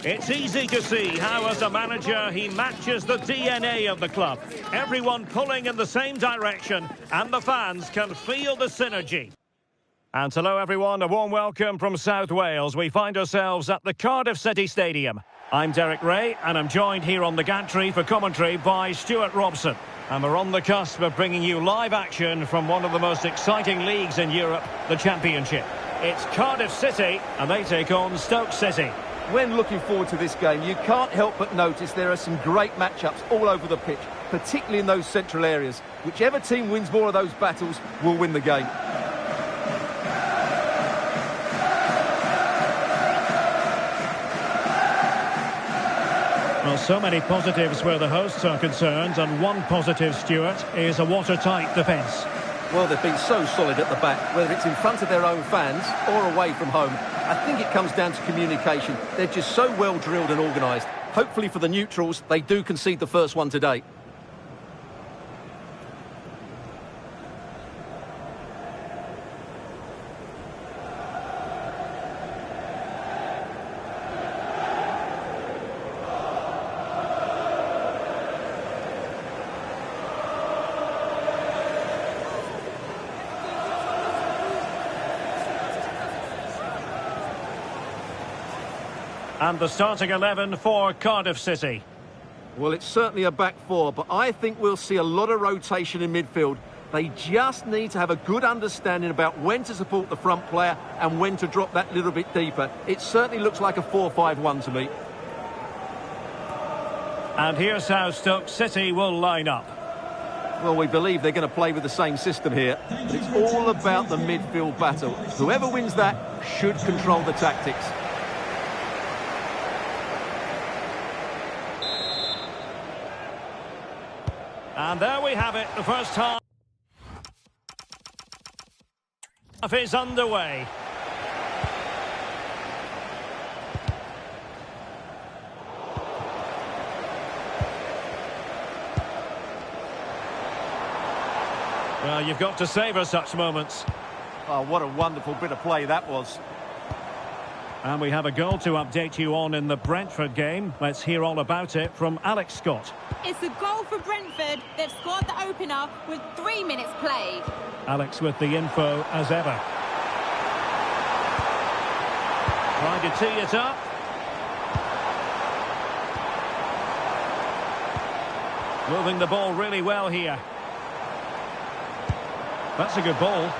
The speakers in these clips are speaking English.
It's easy to see how, as a manager, he matches the DNA of the club. Everyone pulling in the same direction, and the fans can feel the synergy. And hello, everyone. A warm welcome from South Wales. We find ourselves at the Cardiff City Stadium. I'm Derek Ray, and I'm joined here on the gantry for commentary by Stuart Robson. And we're on the cusp of bringing you live action from one of the most exciting leagues in Europe, the Championship. It's Cardiff City, and they take on Stoke City. When looking forward to this game, you can't help but notice there are some great matchups all over the pitch, particularly in those central areas. Whichever team wins more of those battles will win the game. Well, so many positives where the hosts are concerned, and one positive, Stuart, is a watertight defence. Well, they've been so solid at the back, whether it's in front of their own fans or away from home. I think it comes down to communication. They're just so well drilled and organised. Hopefully for the neutrals, they do concede the first one today. And the starting 11 for Cardiff City. Well, it's certainly a back four, but I think we'll see a lot of rotation in midfield. They just need to have a good understanding about when to support the front player and when to drop that little bit deeper. It certainly looks like a 4-5-1 to me. And here's how Stoke City will line up. Well, we believe they're going to play with the same system here, but it's all about the midfield battle. Whoever wins that should control the tactics. And there we have it, the first half is underway. Well, you've got to savour such moments. Oh, what a wonderful bit of play that was. And we have a goal to update you on in the Brentford game. Let's hear all about it from Alex Scott. It's a goal for Brentford. They've scored the opener with 3 minutes played. Alex with the info as ever. Trying to tee it up. Moving the ball really well here. That's a good ball.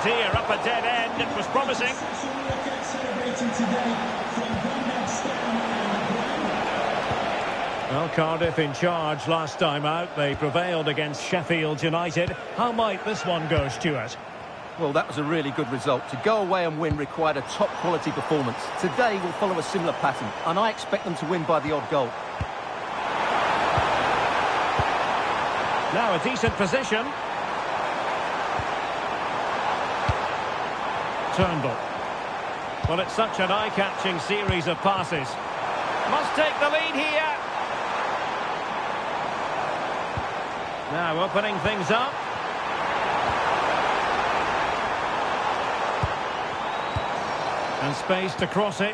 Dear, up a dead end. It was promising. Well, Cardiff in charge last time out. They prevailed against Sheffield United. How might this one go, Stuart? Well, that was a really good result. To go away and win required a top-quality performance. Today will follow a similar pattern, and I expect them to win by the odd goal. Now a decent position. Turnbull. Well, it's such an eye-catching series of passes. Must take the lead here. Now opening things up. And space to cross it.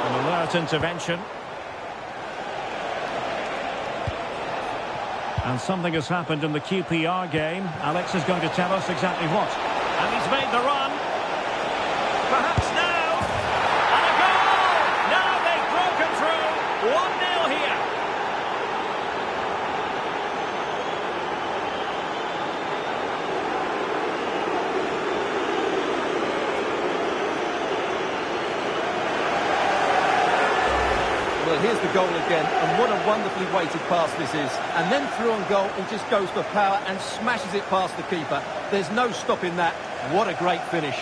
An alert intervention. And something has happened in the QPR game. Alex is going to tell us exactly what. And he's made the run. Perhaps now. And a goal! Now they've broken through. 1-0 here. Well, here's the goal again, and what a wonderfully weighted pass this is. And then through on goal, he just goes for power and smashes it past the keeper. There's no stopping that. What a great finish.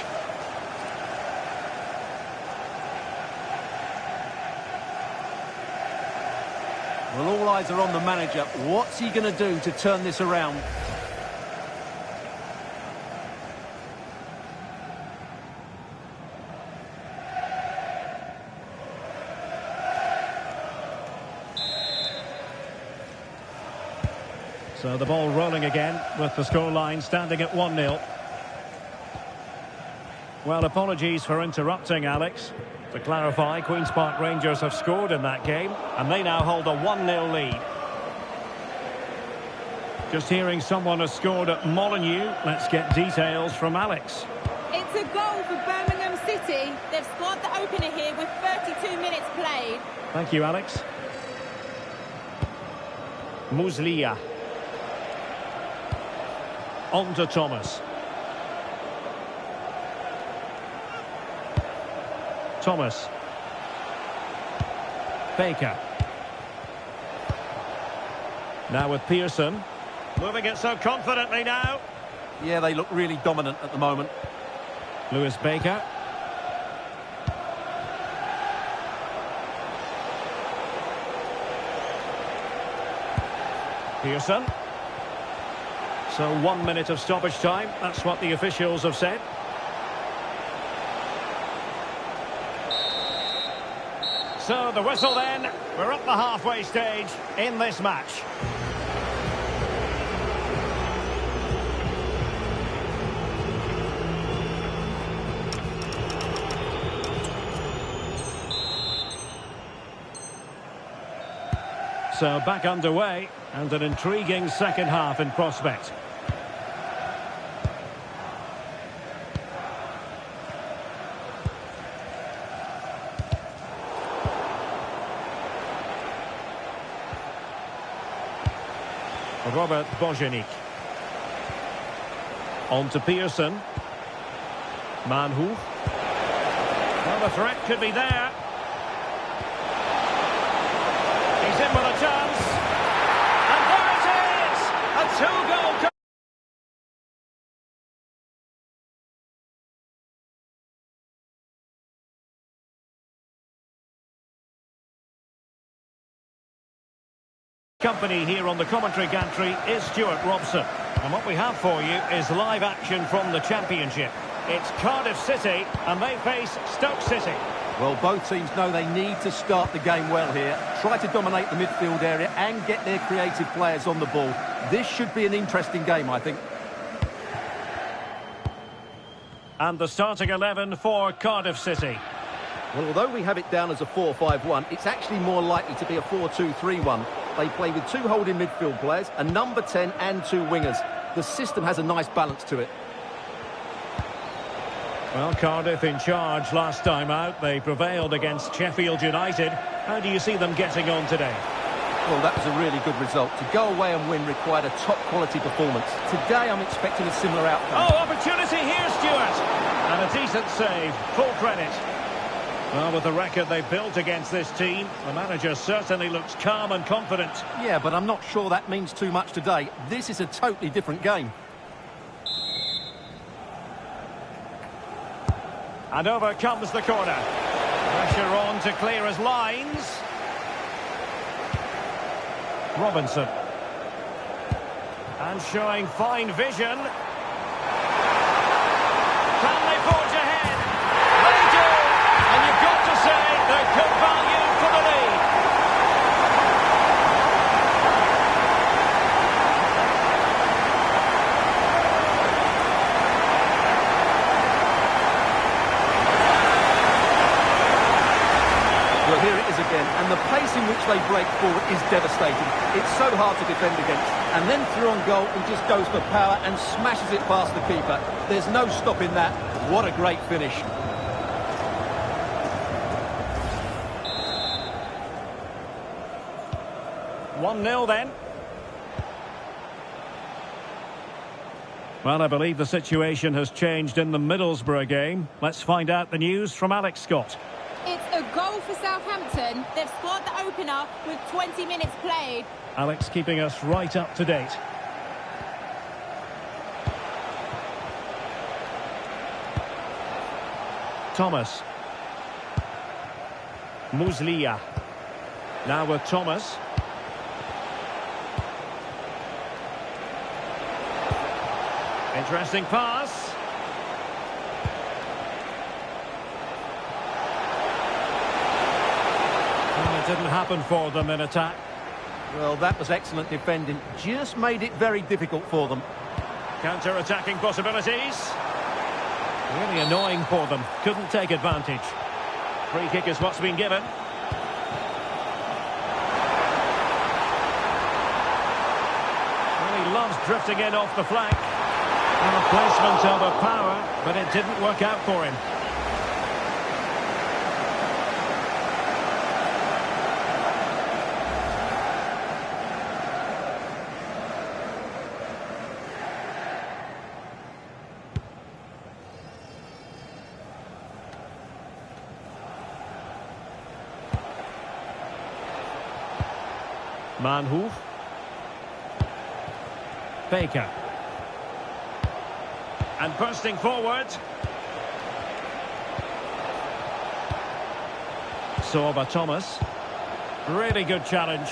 Well, all eyes are on the manager. What's he going to do to turn this around? So the ball rolling again with the scoreline standing at 1-0. Well, apologies for interrupting, Alex. To clarify, Queen's Park Rangers have scored in that game, and they now hold a 1-0 lead. Just hearing someone has scored at Molineux. Let's get details from Alex. It's a goal for Birmingham City. They've scored the opener here with 32 minutes played. Thank you, Alex. Muslia. On to Thomas. Thomas. Baker. Now with Pearson. Moving it so confidently now. Yeah, they look really dominant at the moment. Lewis Baker. Pearson. So 1 minute of stoppage time. That's what the officials have said. So the whistle then. We're up the halfway stage in this match. So back underway, and an intriguing second half in prospect. Robert Bojanic. On to Pearson. Manhoef. Well, the threat could be there. He's in with a chance. And there it is! A two-goal... Company here on the commentary gantry is Stuart Robson. And what we have for you is live action from the Championship. It's Cardiff City and they face Stoke City. Well, both teams know they need to start the game well here. Try to dominate the midfield area and get their creative players on the ball. This should be an interesting game, I think. And the starting 11 for Cardiff City. Well, although we have it down as a 4-5-1, it's actually more likely to be a 4-2-3-1. They play with two holding midfield players, a number 10 and two wingers. The system has a nice balance to it. Well, Cardiff in charge last time out. They prevailed against Sheffield United. How do you see them getting on today? Well, that was a really good result. To go away and win required a top-quality performance. Today, I'm expecting a similar outcome. Oh, opportunity here, Stuart! And a decent save. Full credit. Well, with the record they've built against this team, the manager certainly looks calm and confident. Yeah, but I'm not sure that means too much today. This is a totally different game. And over comes the corner. Pressure on to clear his lines. Robinson. And showing fine vision. Can they forge ahead? They do! And you've got to say they're good value for the lead. Well, here it is again, and the pace in which they break forward is devastating. It's so hard to defend against. And then through on goal, he just goes for power and smashes it past the keeper. There's no stopping that. What a great finish. One 1-0 then. Well, I believe the situation has changed in the Middlesbrough game. Let's find out the news from Alex Scott. It's a goal for Southampton. They've scored the opener with 20 minutes played. Alex keeping us right up to date. Thomas. Muslia. Now with Thomas. Interesting pass. Well, it didn't happen for them in attack. Well, that was excellent defending. Just made it very difficult for them. Counter-attacking possibilities. Really annoying for them. Couldn't take advantage. Free kick is what's been given. Well, he loves drifting in off the flank. And the placement of a power, but it didn't work out for him. Manhoef. Baker. And bursting forward. Sorba Thomas. Really good challenge.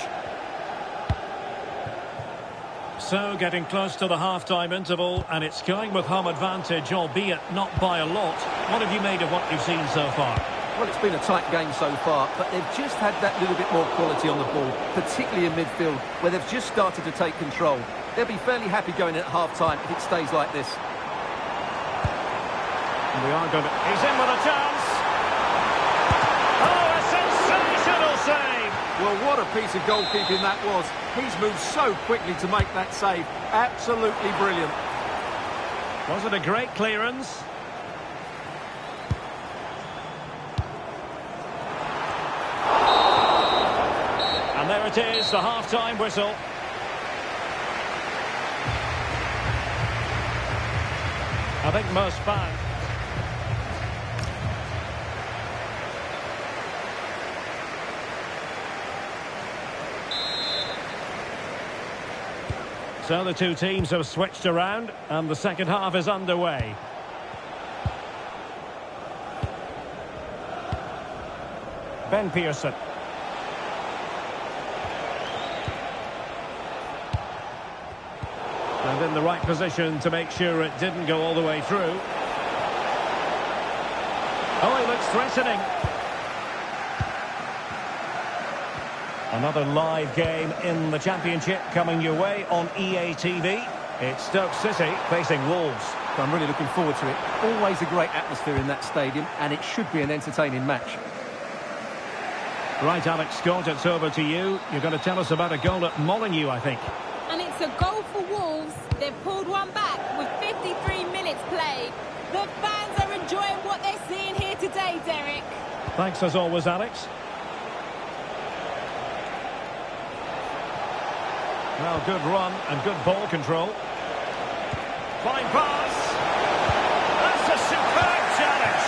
So getting close to the half-time interval, and it's going with home advantage, albeit not by a lot. What have you made of what you've seen so far? Well, it's been a tight game so far, but they've just had that little bit more quality on the ball, particularly in midfield, where they've just started to take control. They'll be fairly happy going at half-time if it stays like this. And we are going to... He's in with a chance. Oh, a sensational save! Well, what a piece of goalkeeping that was. He's moved so quickly to make that save. Absolutely brilliant. Was it a great clearance? And there it is, the half-time whistle. I think most fans... So the two teams have switched around, and the second half is underway. Ben Pearson. And in the right position to make sure it didn't go all the way through. Oh, he looks threatening. Another live game in the Championship coming your way on EA TV. It's Stoke City facing Wolves. I'm really looking forward to it. Always a great atmosphere in that stadium, and it should be an entertaining match. Right, Alex Scott, it's over to you. You're going to tell us about a goal at Molineux, I think. And it's a goal for Wolves. They've pulled one back with 53 minutes played. The fans are enjoying what they're seeing here today, Derek. Thanks as always, Alex. Well, good run and good ball control. Fine pass. That's a superb challenge.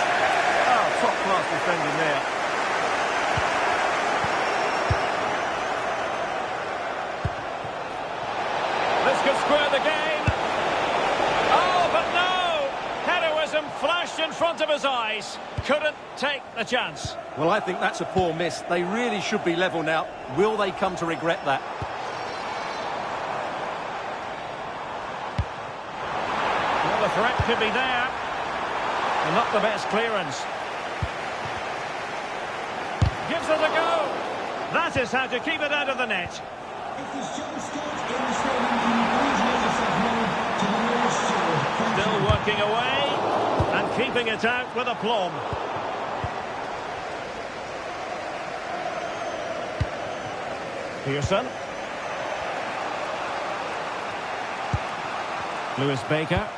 Oh, top-class defending there. This could square the game. Oh, but no! Heroism flashed in front of his eyes. Couldn't take the chance. Well, I think that's a poor miss. They really should be level now. Will they come to regret that? Well, the threat could be there. And not the best clearance. Gives it a go. That is how to keep it out of the net. Still working away and keeping it out with aplomb. Pearson. Lewis Baker.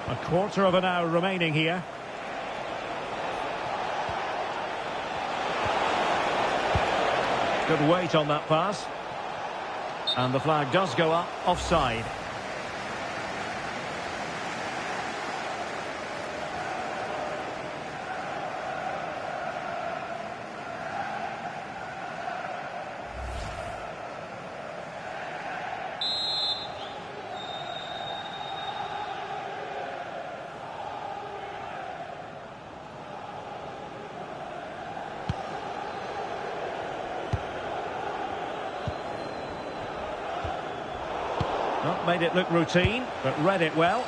A quarter of an hour remaining here. Good weight on that pass. And the flag does go up offside. Not made it look routine, but read it well.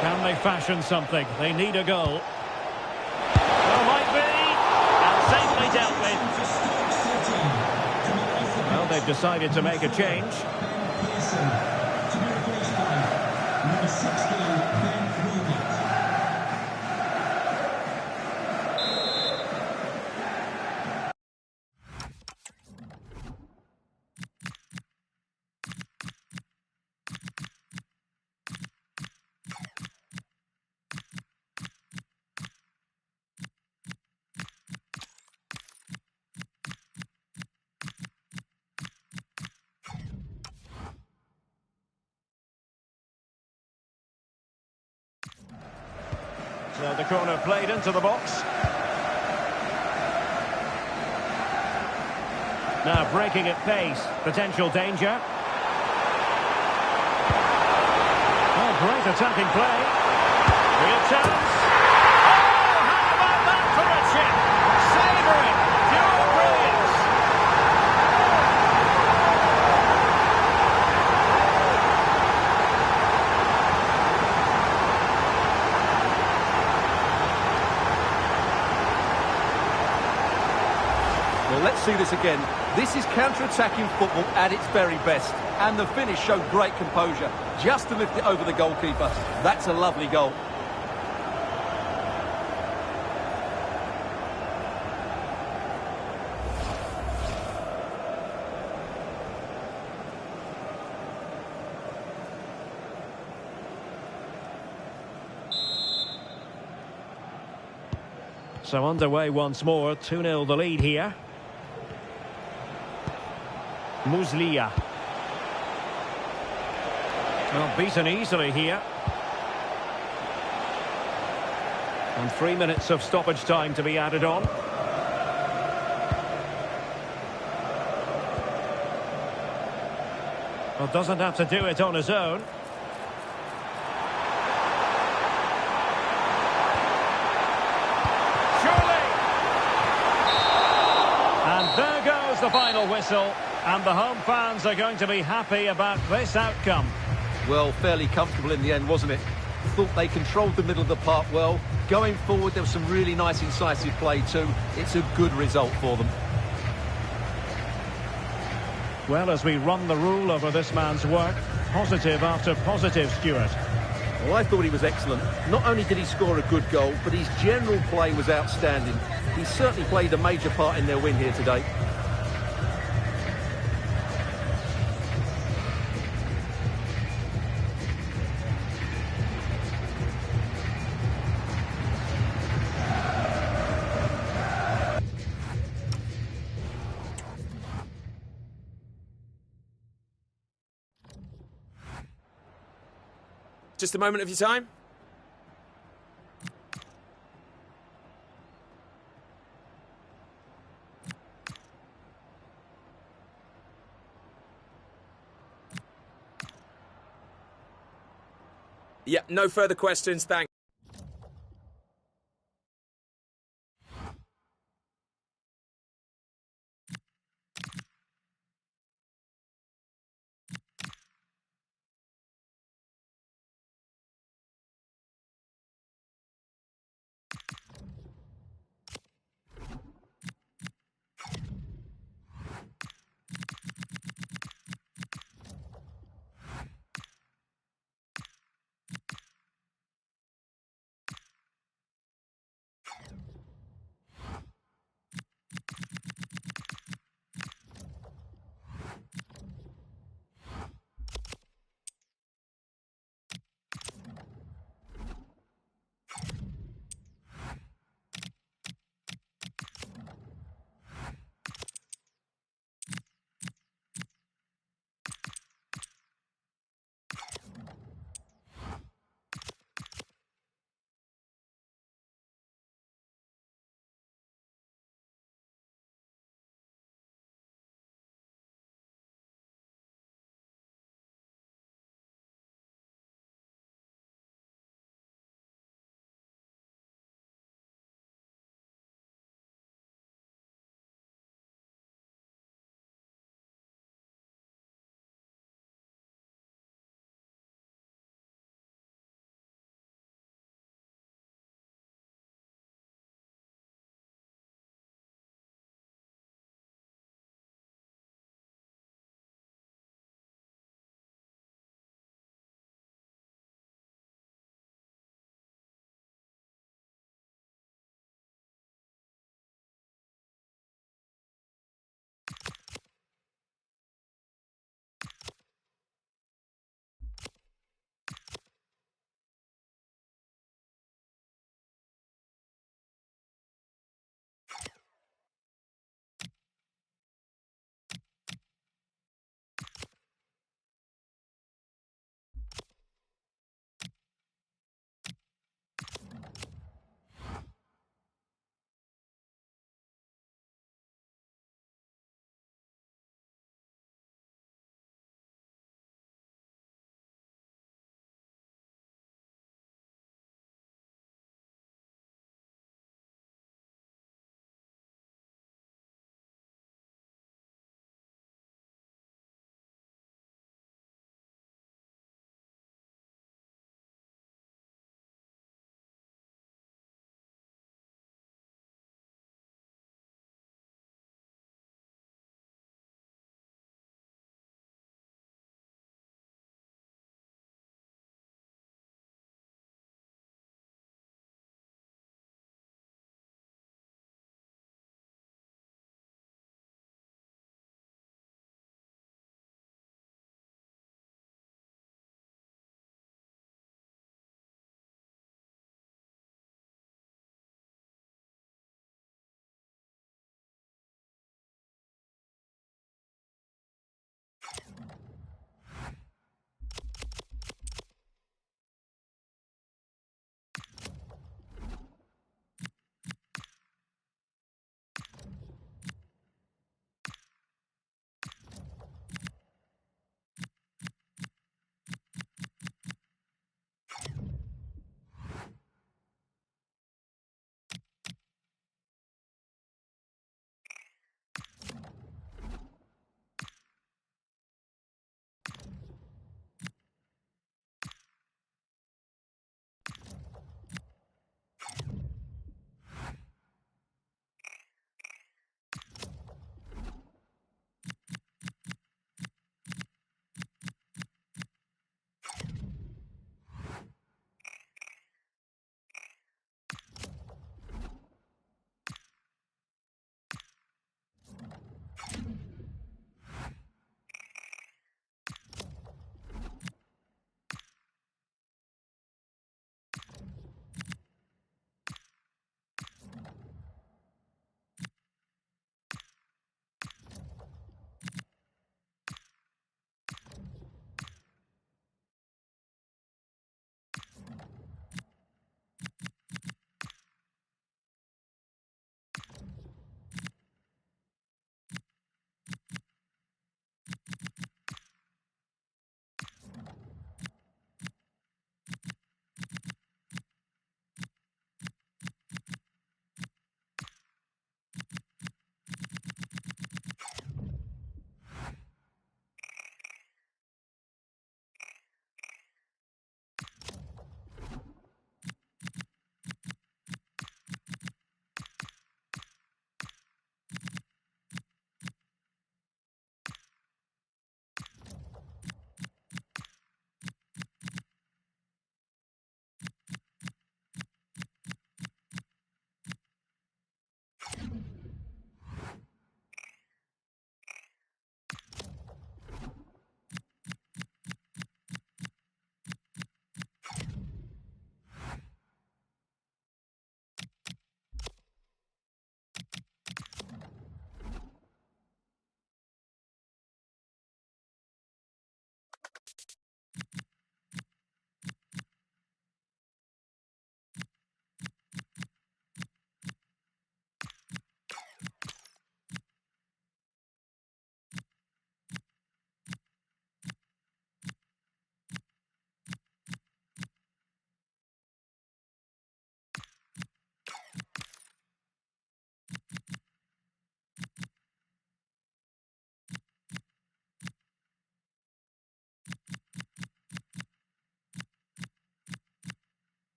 Can they fashion something? They need a goal. Well, might be. And safely dealt with. decided to make a change. So the corner played into the box. Now breaking at pace, potential danger. Oh, great attacking play. Real chance. Oh, how about that for a chip? Savouring, pure brilliance. Well, let's see this again. This is counter-attacking football at its very best. And the finish showed great composure, just to lift it over the goalkeeper. That's a lovely goal. So underway once more, 2-0 the lead here. Muslia. Well, beaten easily here. And 3 minutes of stoppage time to be added on. Well, doesn't have to do it on his own. Surely! And there goes the final whistle. And the home fans are going to be happy about this outcome. Well, fairly comfortable in the end, wasn't it? Thought they controlled the middle of the park well. Going forward, there was some really nice incisive play too. It's a good result for them. Well, as we run the rule over this man's work, positive after positive, Stuart. Well, I thought he was excellent. Not only did he score a good goal, but his general play was outstanding. He certainly played a major part in their win here today. Just a moment of your time. Yeah, no further questions, thanks.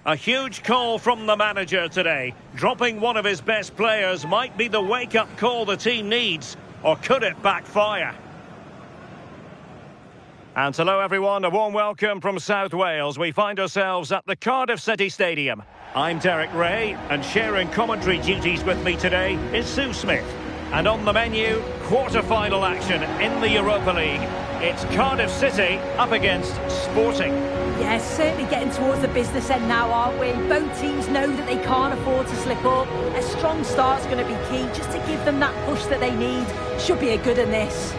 A huge call from the manager today. Dropping one of his best players might be the wake-up call the team needs, or could it backfire? And hello everyone, a warm welcome from South Wales. We find ourselves at the Cardiff City Stadium. I'm Derek Ray, and sharing commentary duties with me today is Sue Smith. And on the menu, quarter-final action in the Europa League. It's Cardiff City up against Sporting. Yes, certainly getting towards the business end now, aren't we? Both teams know that they can't afford to slip up. A strong start's going to be key, just to give them that push that they need. Should be a good in this.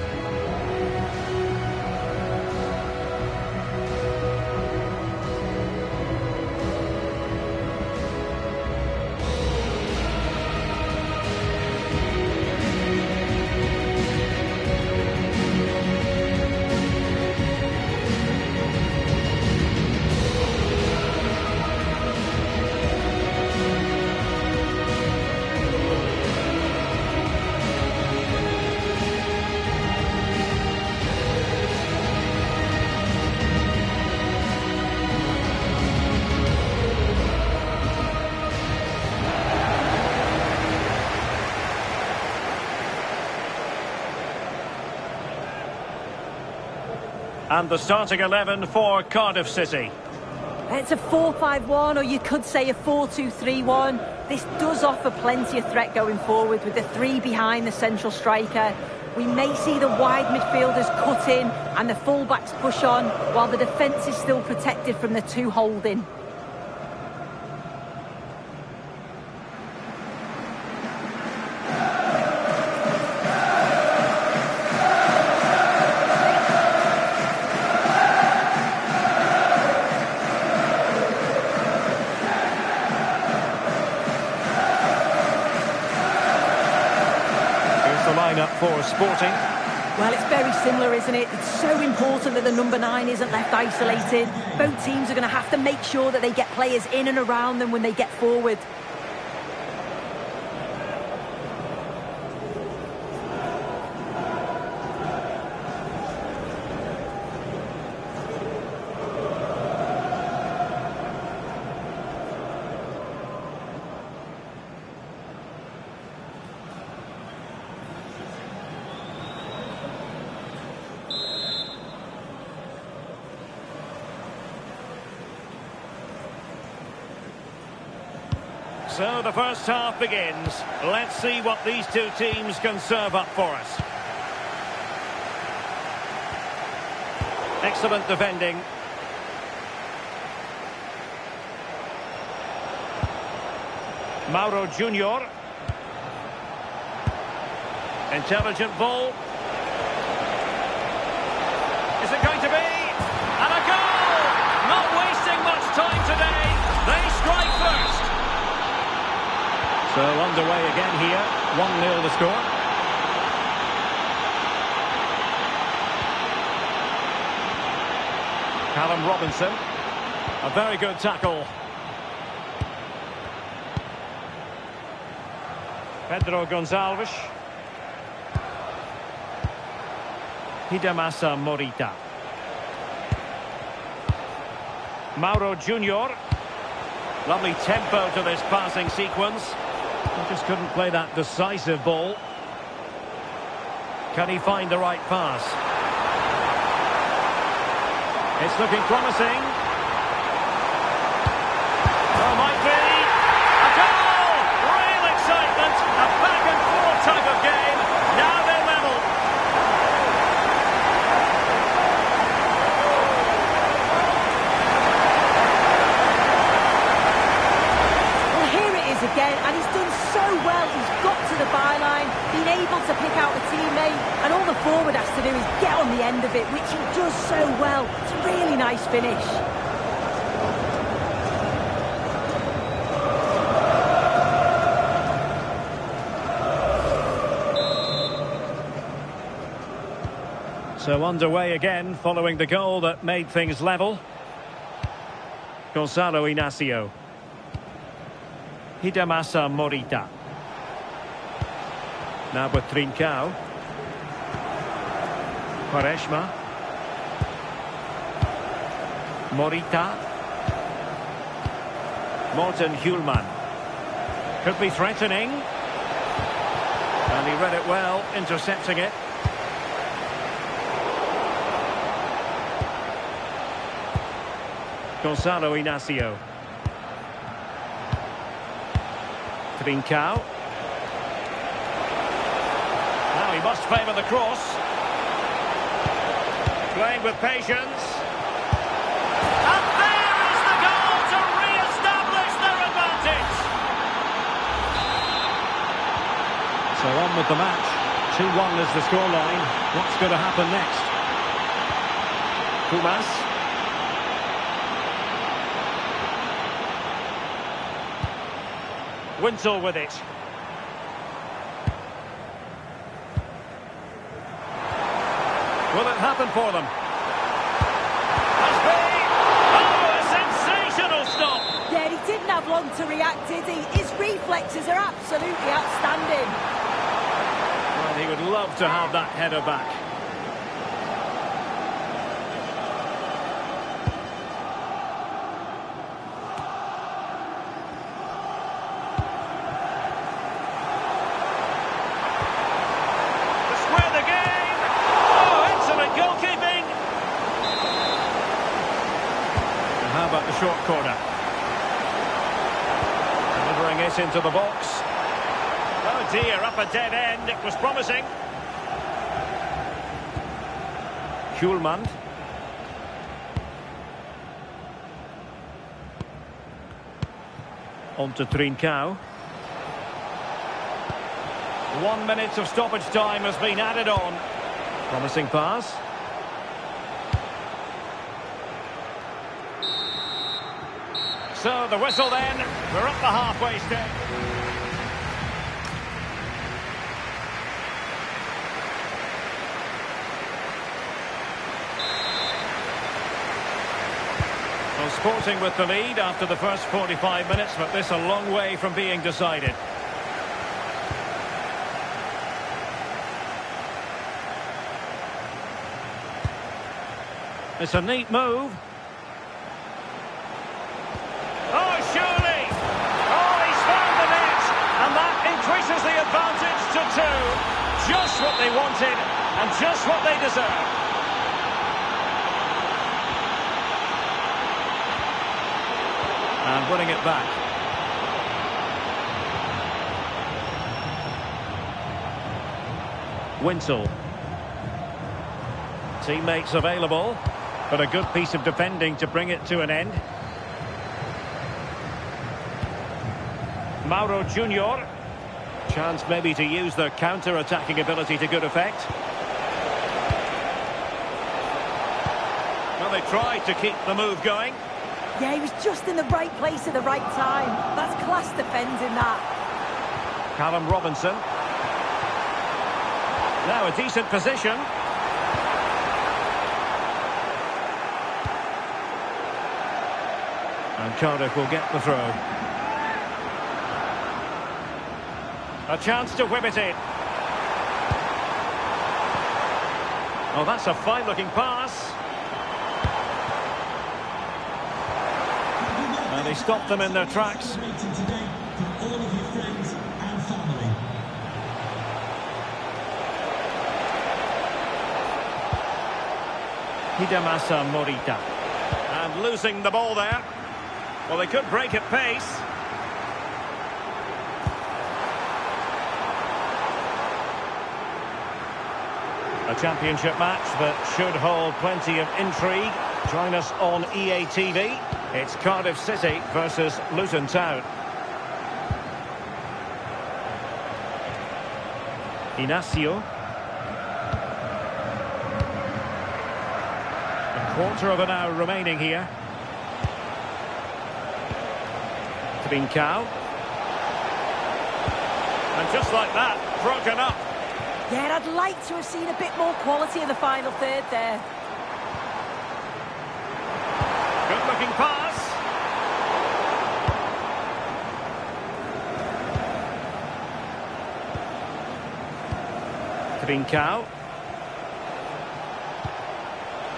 And the starting 11 for Cardiff City. It's a 4-5-1, or you could say a 4-2-3-1. This does offer plenty of threat going forward with the three behind the central striker. We may see the wide midfielders cut in and the full-backs push on, while the defence is still protected from the two holding. For Sporting. Well, it's very similar, isn't it? It's so important that the number 9 isn't left isolated. Both teams are going to have to make sure that they get players in and around them when they get forward. So the first half begins. Let's see what these two teams can serve up for us. Excellent defending. Mauro Junior. Intelligent ball. Is it going to be? And a goal! Not wasting much time today. They strike first. So underway again here, 1-0 the score. Callum Robinson, a very good tackle. Pedro Gonçalves. Hidemasa Morita. Mauro Junior. Lovely tempo to this passing sequence. He just couldn't play that decisive ball. Can he find the right pass? It's looking promising. Oh, might be. A goal! Real excitement. A back and forth type of game. Now they're level. Well, here it is again, and he's done so well. He's got to the byline, been able to pick out a teammate, and all the forward has to do is get on the end of it, which he does so well. It's a really nice finish. So underway again, following the goal that made things level. Gonzalo Inacio. Hidemasa Morita. Now with Trincao. Quaresma. Morita. Morten Hjulman. Could be threatening. And he read it well, intercepting it. Gonzalo Inacio. Trincao. Now he must favour the cross. Playing with patience. And there is the goal to re-establish their advantage. So on with the match. 2-1 is the scoreline. What's going to happen next? Kumas. Winsel with it. Will it happen for them? Must be! Oh, a sensational stop! Yeah, he didn't have long to react, did he? His reflexes are absolutely outstanding. Well, he would love to have that header back. Short corner. Delivering it into the box. Oh dear, up a dead end. It was promising. Hjulman. On to Trincao. 1 minute of stoppage time has been added on. Promising pass. So the whistle then, we're up the halfway step. Well, Sporting with the lead after the first 45 minutes, but this a long way from being decided. It's a neat move. Increases the advantage to 2. Just what they wanted and just what they deserve. And winning it back. Winsel. Teammates available, but a good piece of defending to bring it to an end. Mauro Junior. Chance maybe to use their counter-attacking ability to good effect. Well, they tried to keep the move going. Yeah, he was just in the right place at the right time. That's class defending, that. Callum Robinson. Now a decent position. And Cardiff will get the throw. A chance to whip it in. Oh, that's a fine-looking pass. And he stopped them in their tracks. Hidemasa Morita. And losing the ball there. Well, they could break at pace. A championship match that should hold plenty of intrigue. Join us on EA TV. It's Cardiff City versus Luton Town. Inacio. A quarter of an hour remaining here. Trincao. And just like that, broken up. Yeah, I'd like to have seen a bit more quality in the final third there. Good looking pass. Trincao.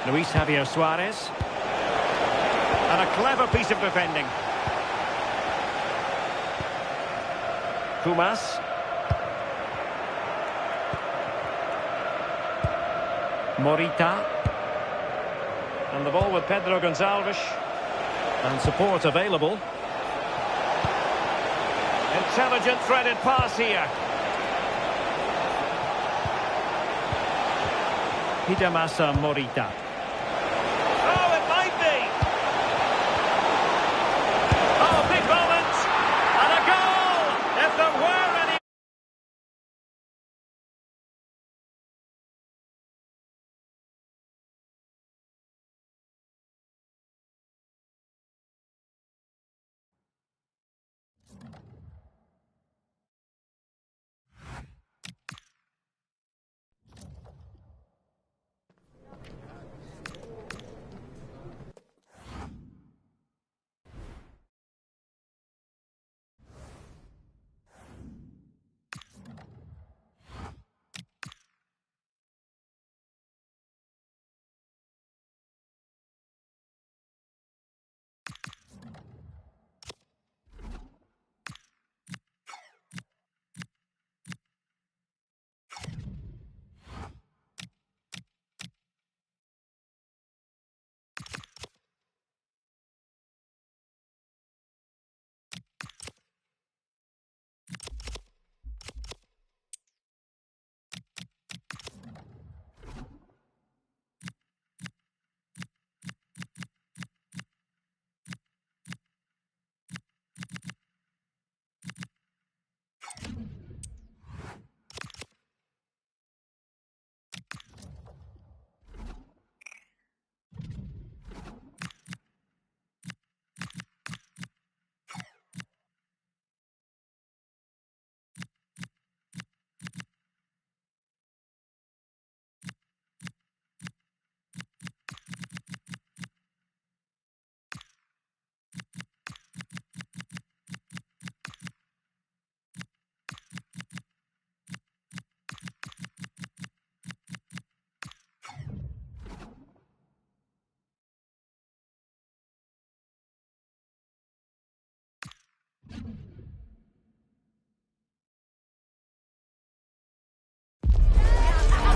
Luis Javier Suarez. And a clever piece of defending. Pumas. Morita. And the ball with Pedro Gonçalves. And support available. Intelligent threaded pass here. Hidemasa Morita. Oh, it might be! Oh, big moment! And a goal! If there were any...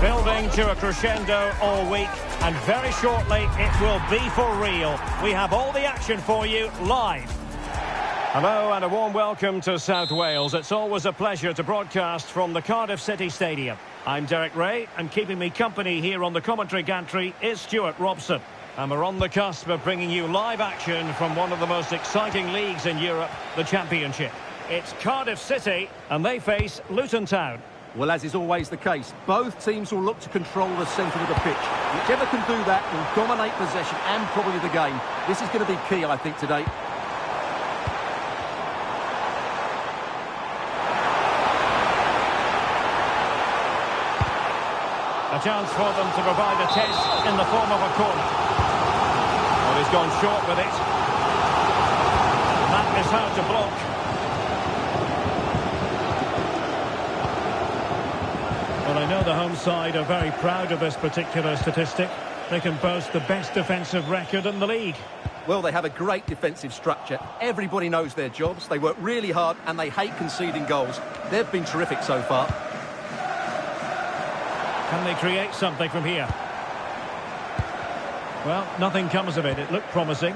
Building to a crescendo all week, and very shortly it will be for real. We have all the action for you live. Hello and a warm welcome to South Wales. It's always a pleasure to broadcast from the Cardiff City Stadium. I'm Derek Ray, and keeping me company here on the commentary gantry is Stuart Robson. And we're on the cusp of bringing you live action from one of the most exciting leagues in Europe, the Championship. It's Cardiff City, and they face Luton Town. Well, as is always the case, both teams will look to control the centre of the pitch. Whichever can do that will dominate possession and probably the game. This is going to be key, I think, today. A chance for them to provide a test in the form of a corner. Well, he's gone short with it. And that is hard to block. Well, I know the home side are very proud of this particular statistic. They can boast the best defensive record in the league. Well, they have a great defensive structure. Everybody knows their jobs. They work really hard and they hate conceding goals. They've been terrific so far. Can they create something from here? Well, nothing comes of it. It looked promising.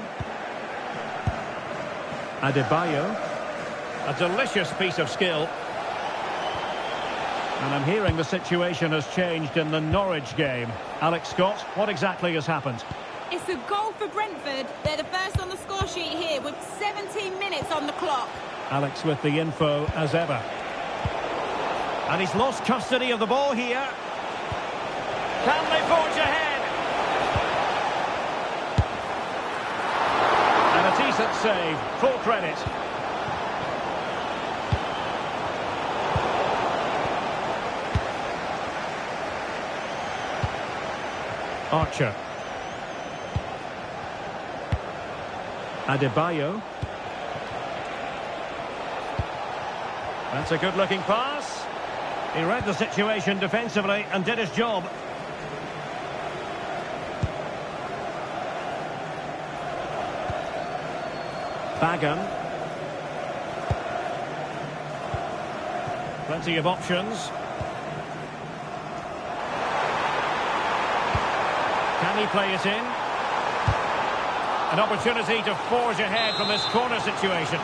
Adebayo. A delicious piece of skill. And I'm hearing the situation has changed in the Norwich game. Alex Scott, what exactly has happened? It's a goal for Brentford. They're the first on the score sheet here with 17 minutes on the clock. Alex with the info as ever. And he's lost custody of the ball here. Can they forge ahead? And a decent save. Full credit. Archer. Adebayo. That's a good-looking pass. He read the situation defensively and did his job. Bagan. Plenty of options. Can he play it in? An opportunity to forge ahead from this corner situation.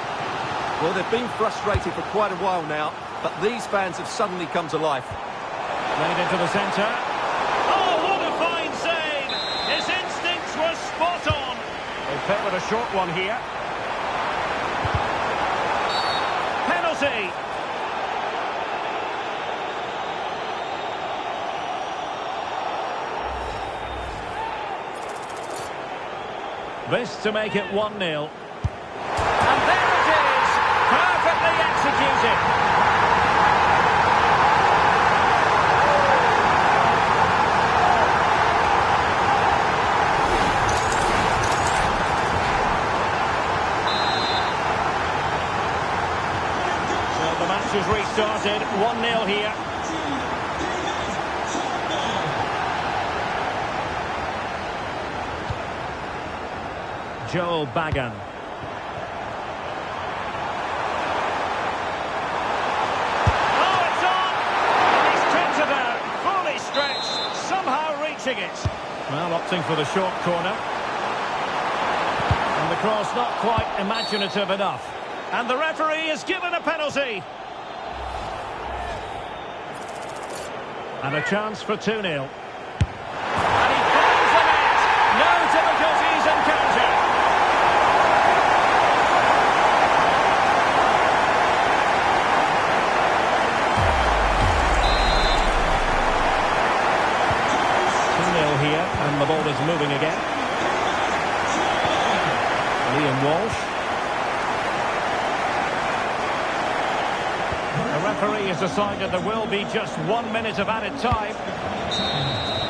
Well, they've been frustrated for quite a while now, but these fans have suddenly come to life. Played into the centre. Oh, what a fine save! His instincts were spot on. They favoured a short one here. Penalty! This to make it 1-0. And there it is! Perfectly executed! So the match has restarted. 1-0 here. Joel Bagan. Oh, it's on! He's tipped it out, fully stretched, somehow reaching it. Well, opting for the short corner. And the cross not quite imaginative enough. And the referee is given a penalty. And a chance for 2-0. And he finds the net. No difficulties encountered. Here, and the ball is moving again. Liam Walsh. The referee has decided there will be just 1 minute of added time.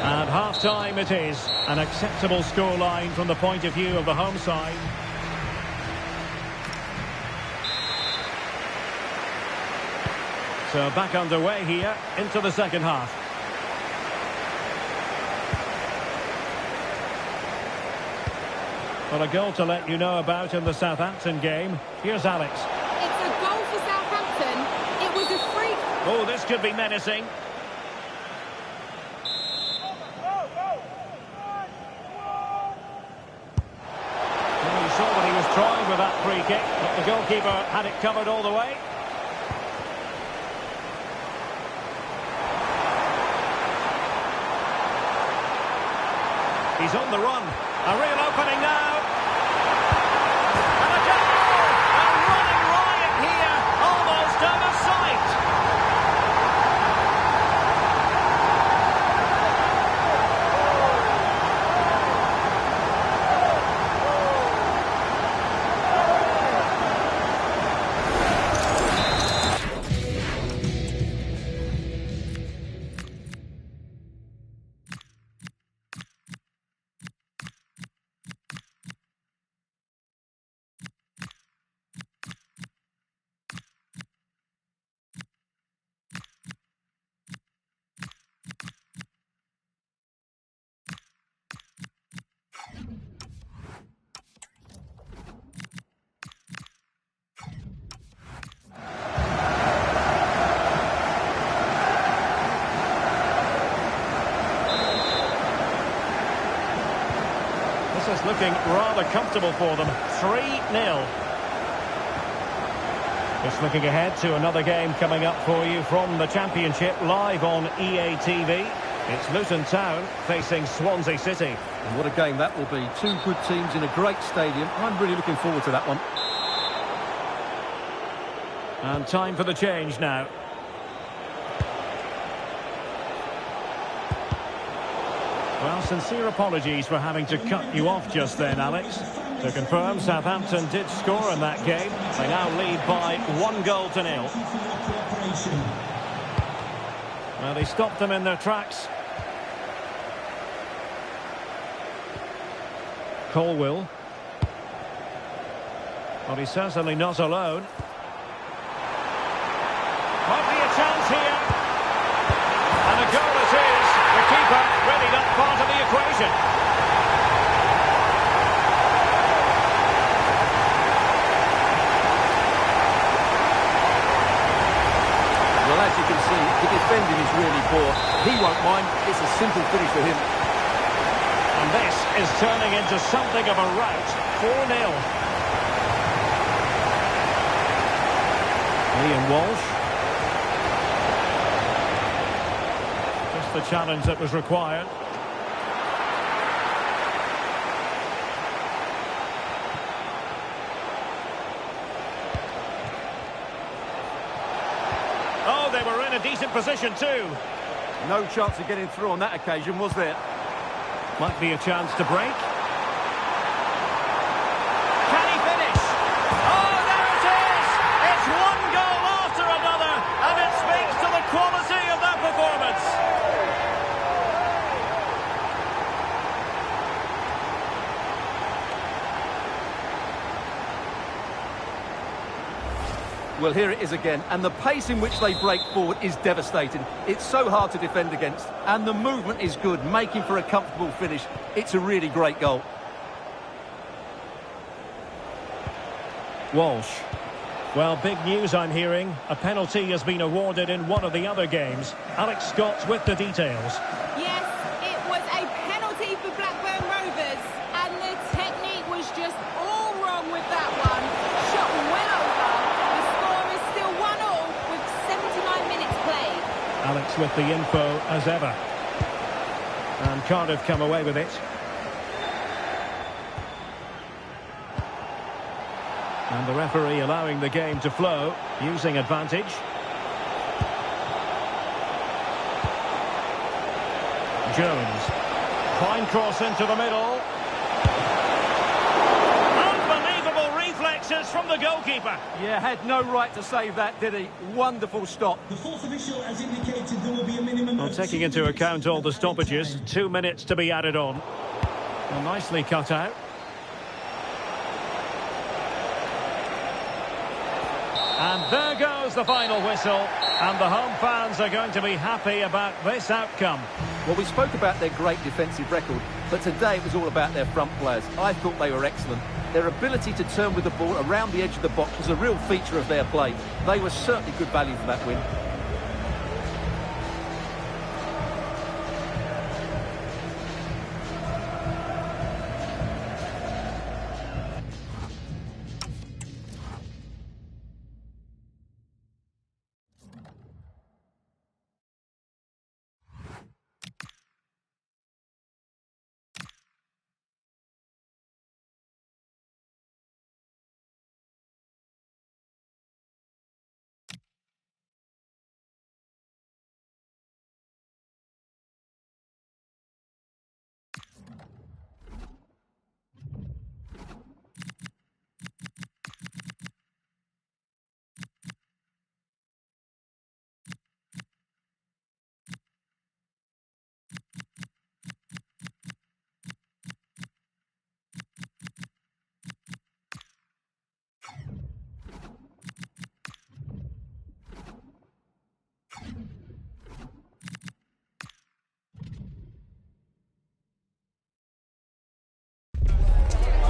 And half-time it is. An acceptable scoreline from the point of view of the home side. So back underway here into the second half. Well, a goal to let you know about in the Southampton game. Here's Alex. It's a goal for Southampton. It was a free. Oh, this could be menacing. Well, you saw what he was trying with that free kick, but the goalkeeper had it covered all the way. He's on the run. A real opening now. And a goal! A running riot here, almost out of sight. This is looking rather comfortable for them. 3-0. Just looking ahead to another game coming up for you from the Championship, live on EA TV. It's Luton Town facing Swansea City. And what a game that will be. Two good teams in a great stadium. I'm really looking forward to that one. And time for the change now. Well, sincere apologies for having to cut you off just then, Alex. To confirm, Southampton did score in that game. They now lead by 1-0. Well, they stopped them in their tracks. Colwill. Well, he's certainly not alone. Might be a chance here. And a goal it is. The keeper really not part of the equation. Well, won't mind. It's a simple finish for him. And this is turning into something of a rout. 4-0. Ian Walsh. Just the challenge that was required. Oh, they were in a decent position too. No chance of getting through on that occasion, was there? Might be a chance to break. Can he finish? Oh, there it is! It's one goal after another, and it speaks to the quality of their performance. Well, here it is again, and the pace in which they break forward is devastating. It's so hard to defend against, and the movement is good, making for a comfortable finish. It's a really great goal. Walsh. Well, big news I'm hearing. A penalty has been awarded in one of the other games. Alex Scott's with the details. Yes, it was a penalty for Blackburn Rovers, and the technique was just all wrong with that one. Shot well over. The score is still 1-1 with 79 minutes played. Alex with the info as ever. And Cardiff come away with it. And the referee allowing the game to flow, using advantage. Jones. Fine cross into the middle. Unbelievable reflexes from the goalkeeper. Yeah, had no right to save that, did he? Wonderful stop. The fourth official has indicated there will be a minimum Well, of taking into account all the stoppages, 2 minutes to be added on. Well, nicely cut out. And there goes the final whistle, and the home fans are going to be happy about this outcome. Well, we spoke about their great defensive record, but today it was all about their front players. I thought they were excellent. Their ability to turn with the ball around the edge of the box was a real feature of their play. They were certainly good value for that win.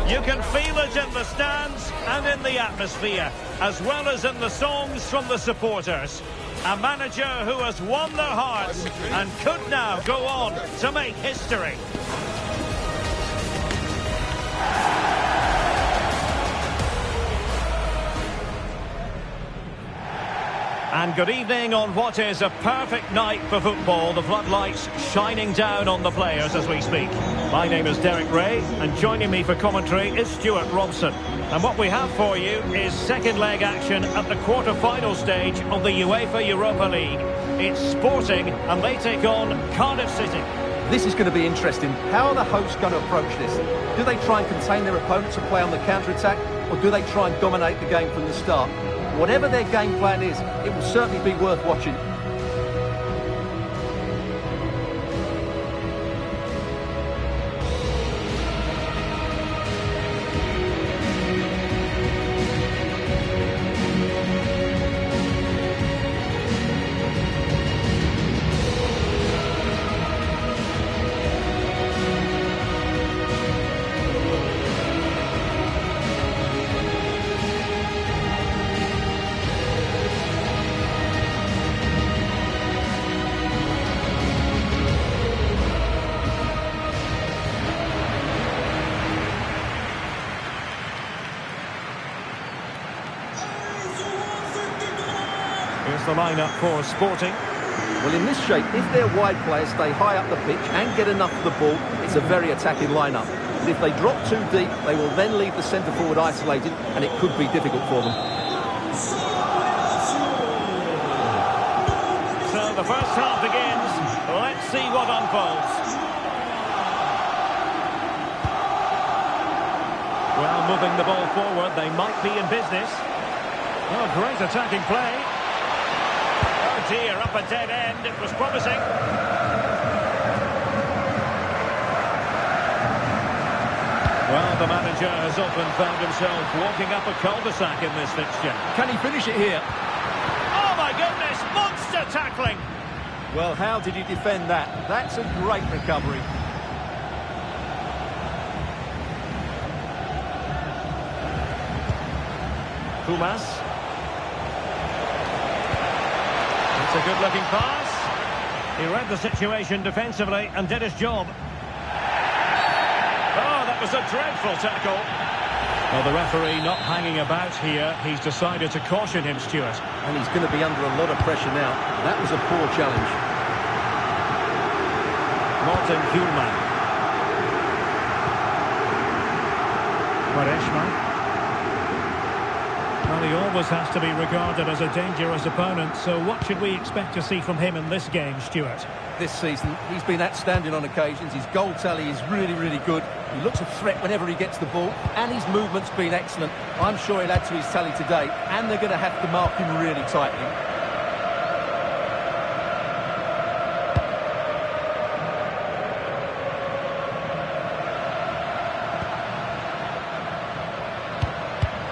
You can feel it in the stands and in the atmosphere, as well as in the songs from the supporters. A manager who has won their hearts and could now go on to make history. And good evening on what is a perfect night for football. The floodlights shining down on the players as we speak. My name is Derek Ray, and joining me for commentary is Stuart Robson. And what we have for you is second leg action at the quarter-final stage of the UEFA Europa League. It's Sporting, and they take on Cardiff City. This is going to be interesting. How are the hosts going to approach this? Do they try and contain their opponents and play on the counter-attack, or do they try and dominate the game from the start? Whatever their game plan is, it will certainly be worth watching. the lineup for Sporting. Well, in this shape, if their wide players stay high up the pitch and get enough of the ball, it's a very attacking lineup. But if they drop too deep, they will then leave the centre forward isolated, and it could be difficult for them. So the first half begins. Let's see what unfolds. Well, moving the ball forward, they might be in business. Oh, great attacking play. Oh dear, up a dead end. It was promising. Well, the manager has often found himself walking up a cul-de-sac in this fixture. Can he finish it here? Oh my goodness, monster tackling! Well, how did he defend that? That's a great recovery. Pumas. It's a good-looking pass. He read the situation defensively and did his job. Oh, that was a dreadful tackle. Well, the referee not hanging about here. He's decided to caution him, Stuart. And he's going to be under a lot of pressure now. That was a poor challenge. Martin Hjulman. Quaresma. Well, he always has to be regarded as a dangerous opponent, so what should we expect to see from him in this game, Stuart? This season, he's been outstanding on occasions. His goal tally is really, really good. He looks a threat whenever he gets the ball, and his movement's been excellent. I'm sure he'll add to his tally today, and they're going to have to mark him really tightly.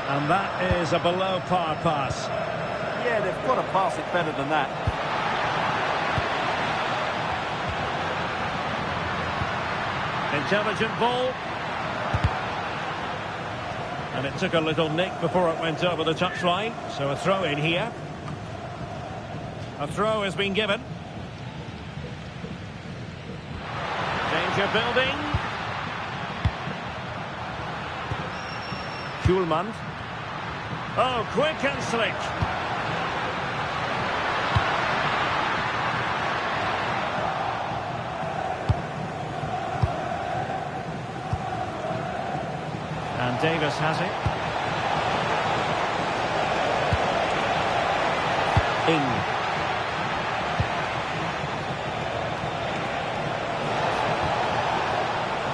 And that is a below-par pass. Yeah, they've got to pass it better than that. Intelligent ball. And it took a little nick before it went over the touchline. So a throw in here. A throw has been given. Danger building. Hjulman. Oh, quick and slick. And Davis has it. Ing.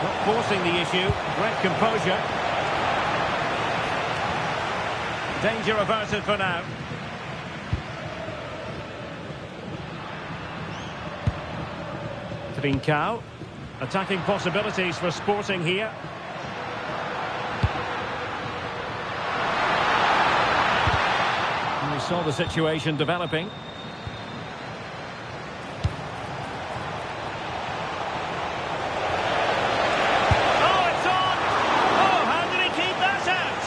Not forcing the issue. Great composure. Danger averted for now. Trincao. Attacking possibilities for Sporting here. And we saw the situation developing. Oh, it's on! Oh, how did he keep that out?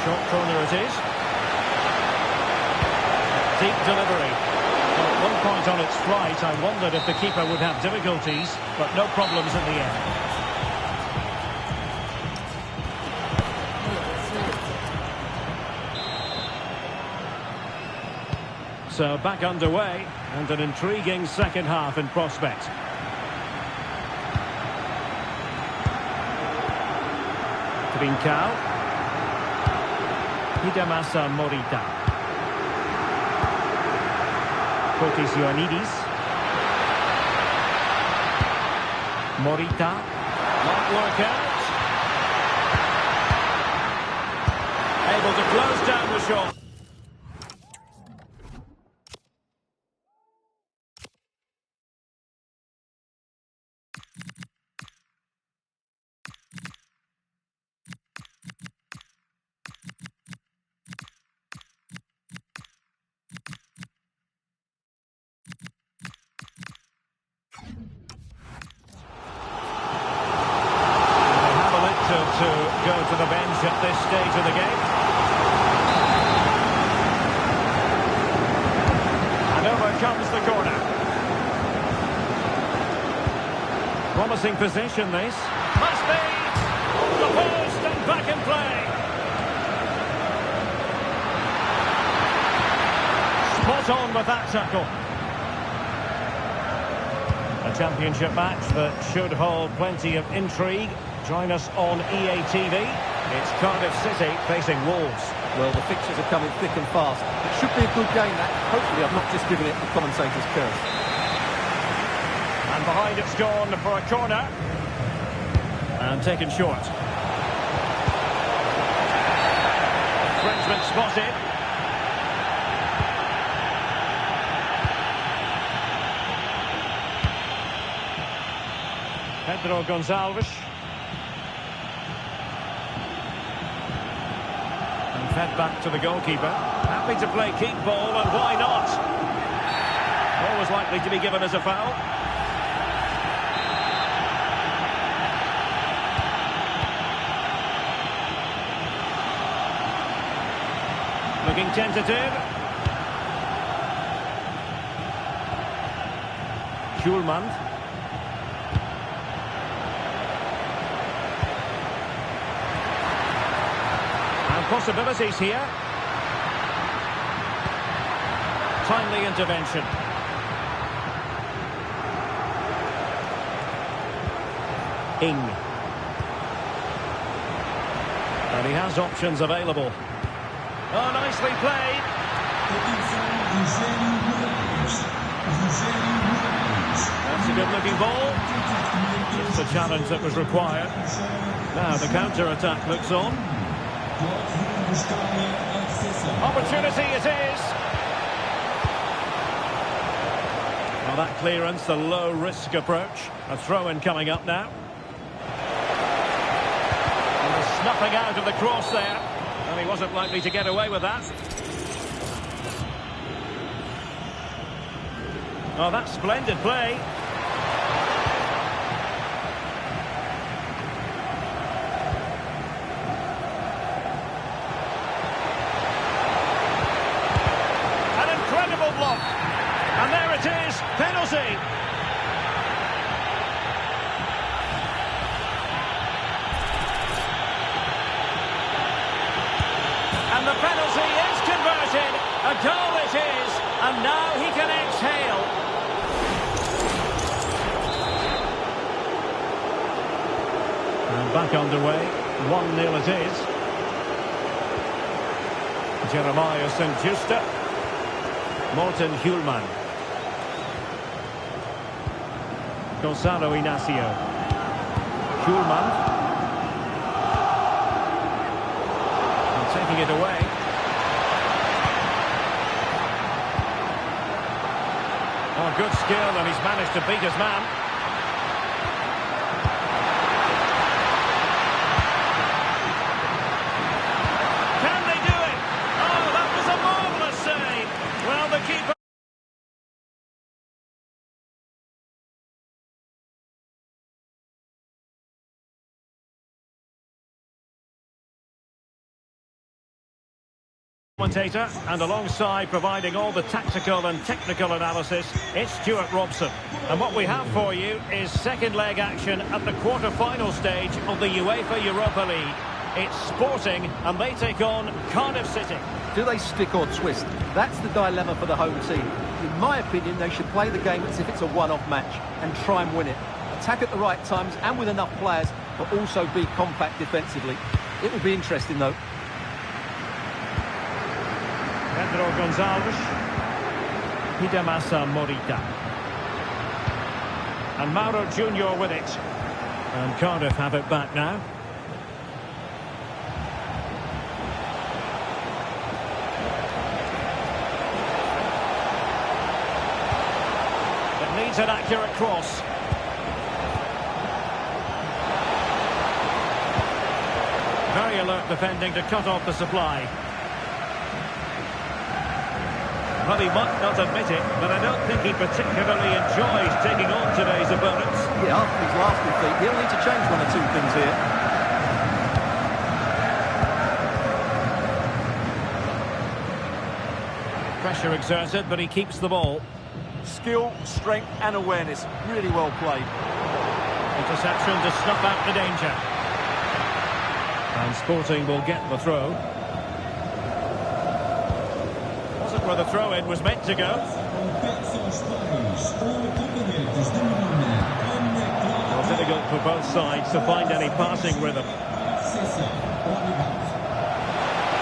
Short corner it is. Deep delivery. Well, at one point on its flight, I wondered if the keeper would have difficulties, but no problems in the end. So back underway, and an intriguing second half in prospect. Trincao. Hidemasa Morita. Fotis Ioannidis. Morita. Not work out. Able to close down the shot. To go to the bench at this stage of the game. And over comes the corner. Promising position this. Must be! The post and back in play. Spot on with that tackle. A championship match that should hold plenty of intrigue. Join us on EA TV. It's Cardiff City facing Wolves. Well, the fixtures are coming thick and fast. It should be a good game, that. Hopefully I've not just given it the commentator's curse. And behind it's gone for a corner. And taken short. Frenchman spotted. Pedro Gonçalves. And fed back to the goalkeeper. Happy to play keep ball, and why not? Always likely to be given as a foul. Looking tentative. Schulman. And possibilities here. Timely intervention. Ing. And he has options available. Oh, nicely played. That's a good-looking ball. It's the challenge that was required. Now the counter-attack looks on. Opportunity it is. Well, that clearance, the low-risk approach. A throw-in coming up now. And the snuffing out of the cross there. And he wasn't likely to get away with that. Oh, that's splendid play. An incredible block. And there it is, penalty. And the penalty is converted. A goal it is. And now he can exhale. And back underway. 1-0 it is. Jeremiah St. Justa. Morten Hjulman. Gonzalo Inacio. Hjulman. Taking it away. Oh, good skill, and he's managed to beat his man. Can they do it? Oh, that was a marvellous save. Well, the keeper... Commentator, and alongside providing all the tactical and technical analysis, it's Stuart Robson. And what we have for you is second leg action at the quarter-final stage of the UEFA Europa League. It's Sporting, and they take on Cardiff City. Do they stick or twist? That's the dilemma for the home team. In my opinion, they should play the game as if it's a one-off match and try and win it. Attack at the right times and with enough players, but also be compact defensively. It will be interesting, though. Pedro Gonçalves. Hidemasa Morita. And Mauro Junior with it. And Cardiff have it back now. It needs an accurate cross. Very alert defending to cut off the supply. Well, he might not admit it, but I don't think he particularly enjoys taking on today's opponents. Yeah, after his last defeat, he'll need to change one or two things here. Pressure exerted, but he keeps the ball. Skill, strength and awareness. Really well played. Interception to snuff out the danger. And Sporting will get the throw. where the throw-in was meant to go. Well, difficult for both sides to find any passing rhythm.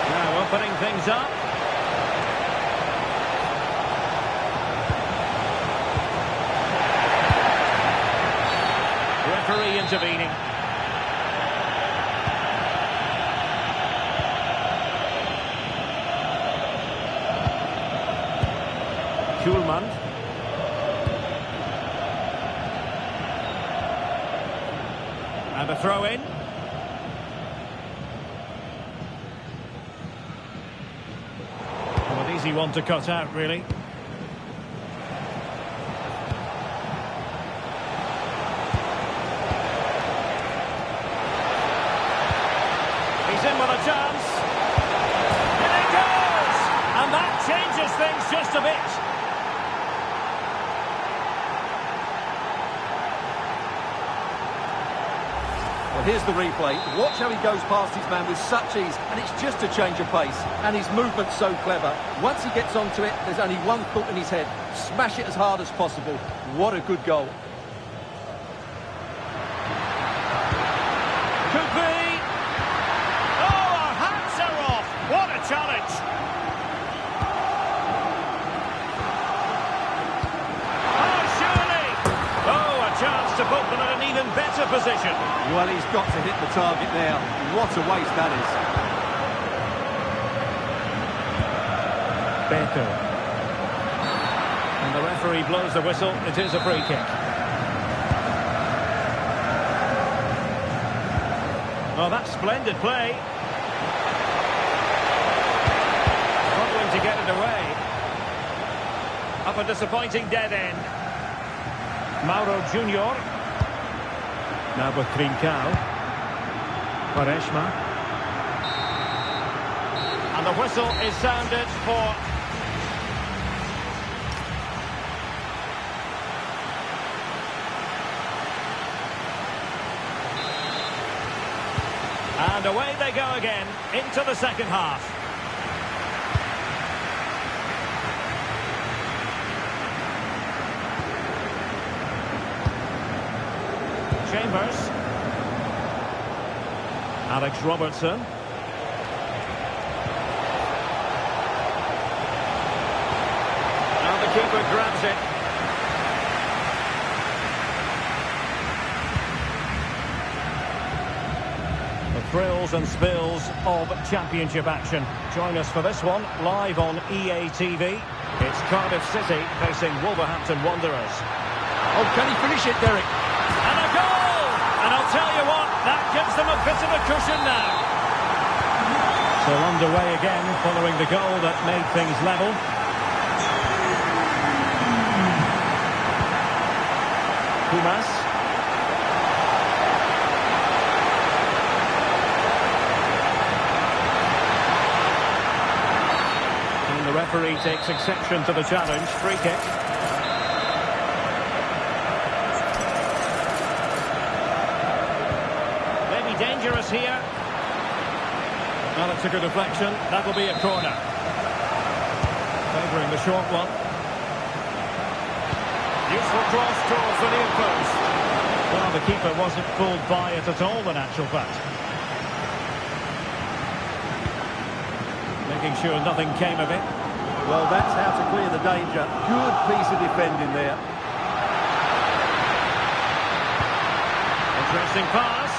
Now opening things up. Referee intervening. Kuhlmann. And a throw-in. Well, an easy one to cut out, really. He's in with a chance. And it goes! And that changes things just a bit. Well, here's the replay. Watch how he goes past his man with such ease, and it's just a change of pace. And his movement's so clever. Once he gets onto it, there's only one thought in his head. Smash it as hard as possible. What a good goal. Could be. Oh, our hats are off. What a challenge. Oh, surely. Oh, a chance to put them in an even better position. Well, he's got to hit the target there. What a waste that is. Beto. And the referee blows the whistle. It is a free kick. Oh, that's splendid play. Struggling to get it away. Up a disappointing dead end. Mauro Junior. Now with Trincao. Quaresma. And the whistle is sounded for... And away they go again, into the second half. Chambers. Alex Robertson. Now the keeper grabs it. Thrills and spills of championship action. Join us for this one, live on EA TV. It's Cardiff City facing Wolverhampton Wanderers. Oh, can he finish it, Derek? And a goal! And I'll tell you what, that gives them a bit of a cushion now. So underway again, following the goal that made things level. Pumas. The referee takes exception to the challenge. Free kick. Maybe dangerous here. Well, it's a good deflection. That'll be a corner. Favouring the short one. Useful cross towards the near post. Well, the keeper wasn't fooled by it at all, in actual fact. Making sure nothing came of it. Well, that's how to clear the danger. Good piece of defending there. Interesting pass.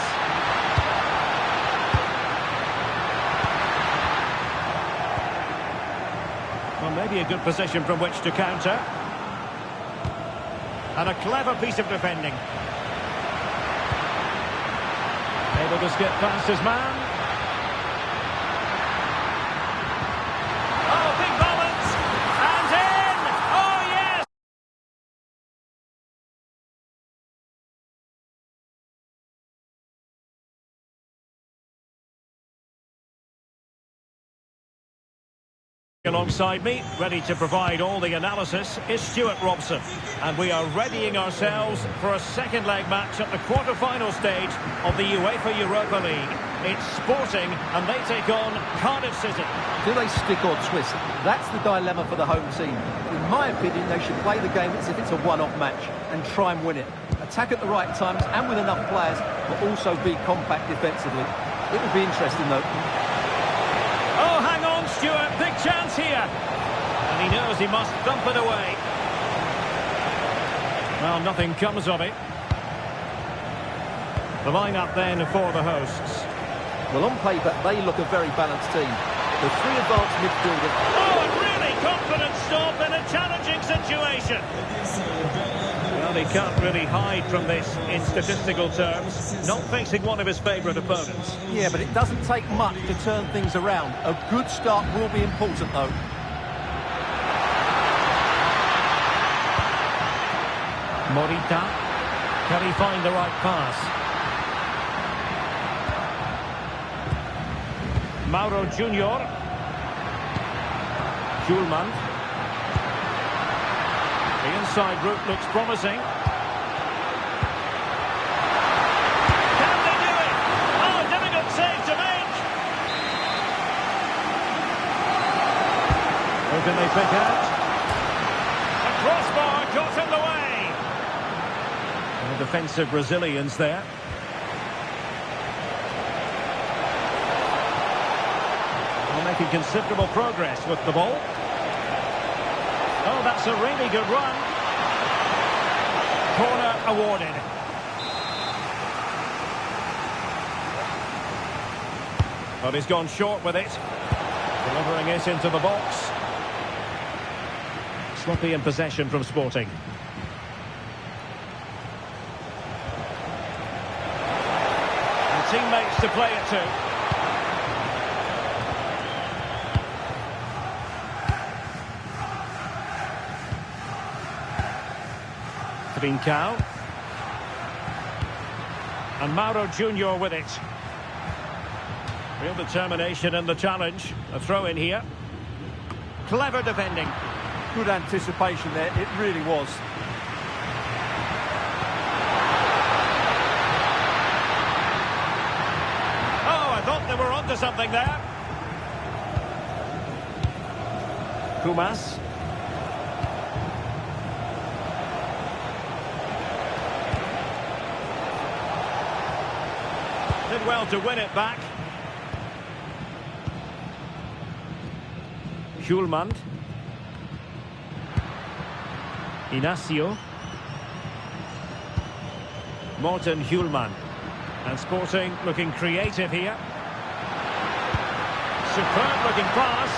Well, maybe a good position from which to counter. And a clever piece of defending. Able to skip past his man. Alongside me, ready to provide all the analysis, is Stuart Robson. And we are readying ourselves for a second leg match at the quarter-final stage of the UEFA Europa League. It's Sporting, and they take on Cardiff City. Do they stick or twist? That's the dilemma for the home team. In my opinion, they should play the game as if it's a one-off match and try and win it. Attack at the right times and with enough players, but also be compact defensively. It will be interesting, though. Oh, hang on, Stuart. Big chance here. And he knows he must dump it away. Well, nothing comes of it. The line-up then for the hosts. Well, on paper, they look a very balanced team. The three advanced midfielders. Oh, a really confident stop in a challenging situation. Well, he can't really hide from this in statistical terms. Not facing one of his favourite opponents. Yeah, but it doesn't take much to turn things around. A good start will be important, though. Morita. Can he find the right pass? Mauro Junior. Schulman. The inside route looks promising. Can they do it? Oh, difficult save to make. Who can they pick out? A crossbar got in the way. And the defensive Brazilians there. Making considerable progress with the ball. Oh, that's a really good run. Corner awarded. But he's gone short with it. Delivering it into the box. Sloppy in possession from Sporting. And teammates to play it to. Trincao. And Mauro Junior with it. Real determination in the challenge. A throw in here. Clever defending. Good anticipation there, it really was. Oh, I thought they were onto something there. Kumas. Did well to win it back. Schulman. Inacio. Morten Hjulman. And Sporting looking creative here. Superb looking pass.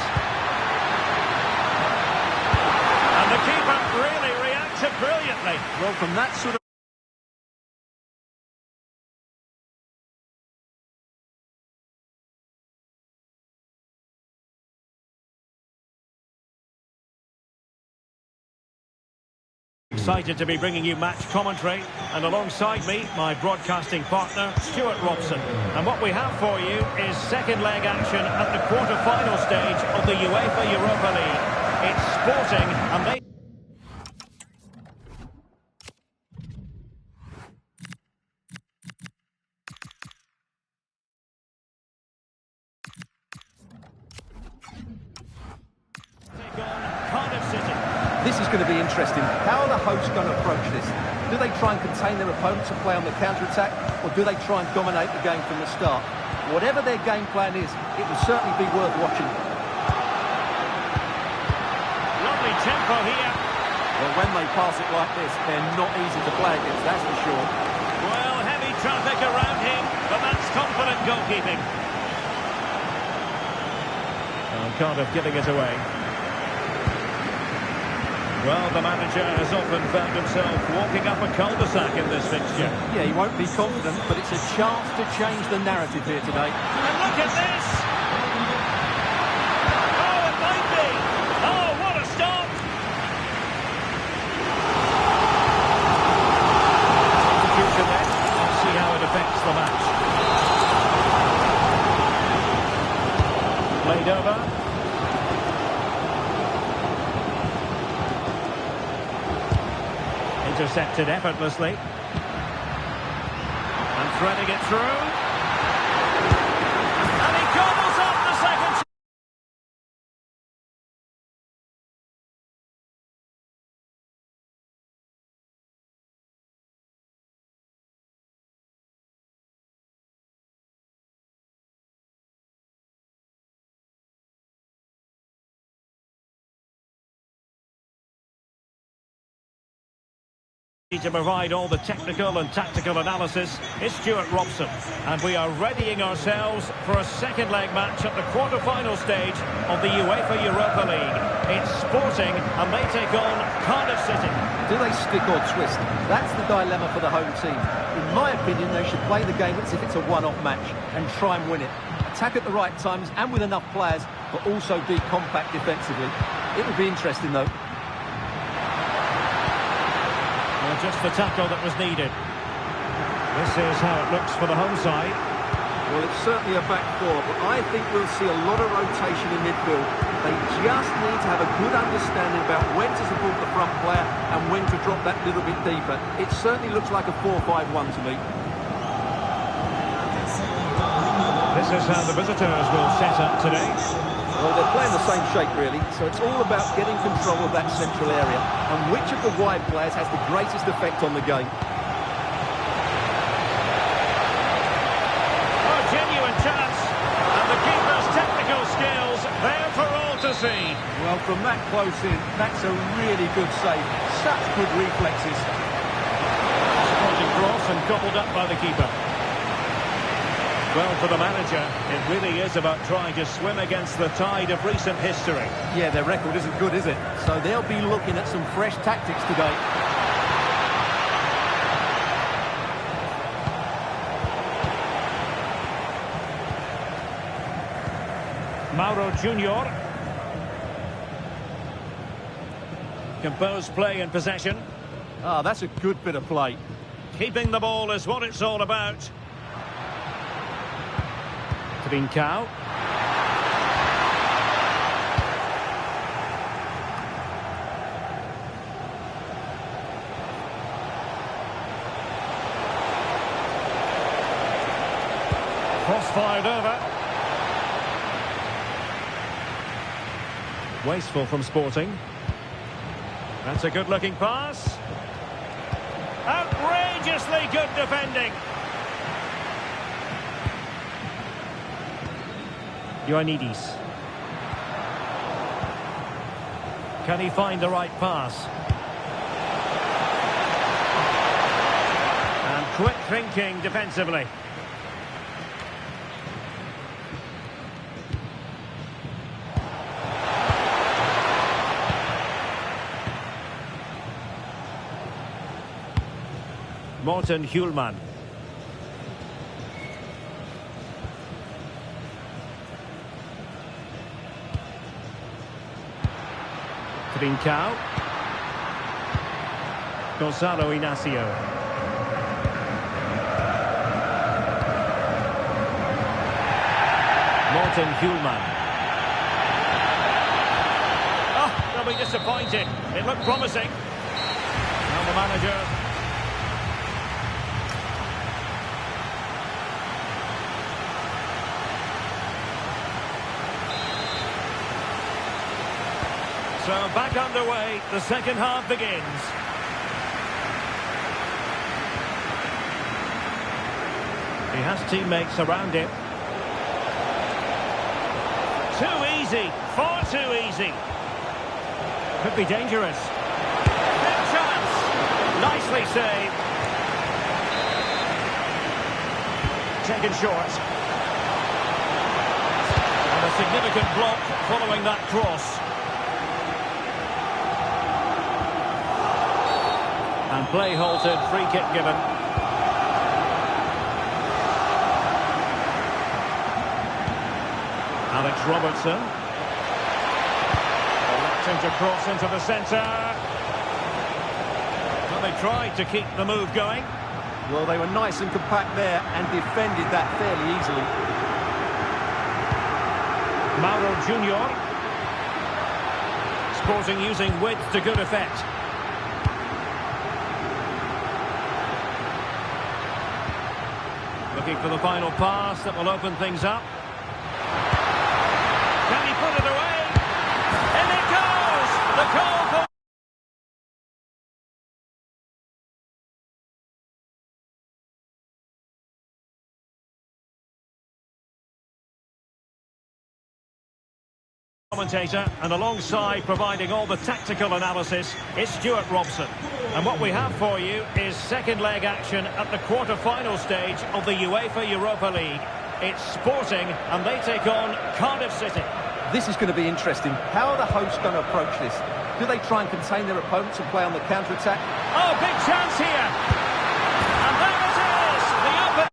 And the keeper really reacted brilliantly. Well, from that sort of... Excited to be bringing you match commentary, and alongside me, my broadcasting partner, Stuart Robson. And what we have for you is second leg action at the quarter-final stage of the UEFA Europa League. It's Sporting, and they... take on Cardiff City. This is going to be interesting. How are the hosts going to approach this? Do they try and contain their opponents and play on the counter-attack, or do they try and dominate the game from the start? Whatever their game plan is, it will certainly be worth watching. Lovely tempo here. Well, when they pass it like this, they're not easy to play against, that's for sure. Well, heavy traffic around him, but that's confident goalkeeping. And Cardiff giving it away. Well, the manager has often found himself walking up a cul-de-sac in this fixture. Yeah, he won't be confident, but it's a chance to change the narrative here today. And look at this! Oh, it might be! Oh, what a stop! Substitution then. Let's see how it affects the match. Played over. Intercepted effortlessly. And threading it through. To provide all the technical and tactical analysis is Stuart Robson, and we are readying ourselves for a second leg match at the quarter-final stage of the UEFA Europa League. It's Sporting and they take on Cardiff City. Do they stick or twist? That's the dilemma for the home team. In my opinion, they should play the game as if it's a one-off match and try and win it. Attack at the right times and with enough players, but also be compact defensively. It will be interesting though. Just the tackle that was needed. This is how it looks for the home side. Well, it's certainly a back four, but I think we'll see a lot of rotation in midfield. They just need to have a good understanding about when to support the front player and when to drop that little bit deeper. It certainly looks like a 4-5-1 to me. This is how the visitors will set up today. Well, they're playing the same shape, really, so it's all about getting control of that central area and which of the wide players has the greatest effect on the game. Oh, genuine chance, and the keeper's technical skills there for all to see. Well, from that close in, that's a really good save. Such good reflexes. Spotted cross and gobbled up by the keeper. Well, for the manager, it really is about trying to swim against the tide of recent history. Yeah, their record isn't good, is it? So they'll be looking at some fresh tactics today. Mauro Junior. Composed play in possession. Ah, that's a good bit of play. Keeping the ball is what it's all about. Trincao. Cross-fired over. Wasteful from Sporting. That's a good-looking pass. Outrageously good defending. Ioannidis. Can he find the right pass? And quick thinking defensively. Morten Hjulman. Trincao. Gonzalo Inacio. Morten Hjulman. Oh, they'll be disappointed. It looked promising. Now the manager. So back underway, the second half begins. He has teammates around him. Too easy, far too easy. Could be dangerous. Big chance. Nicely saved. Taken short. And a significant block following that cross. And play halted, free kick given. Alex Robertson. Electing to cross into the centre. Well, they tried to keep the move going. Well, they were nice and compact there and defended that fairly easily. Mauro Junior. Sporting using width to good effect. Looking for the final pass that will open things up. Can he put it away? In it goes! The goal for... Commentator, and alongside providing all the tactical analysis is Stuart Robson. And what we have for you is second leg action at the quarter-final stage of the UEFA Europa League. It's Sporting and they take on Cardiff City. This is going to be interesting. How are the hosts going to approach this? Do they try and contain their opponents and play on the counter-attack? Oh, big chance here! And there it is! The open...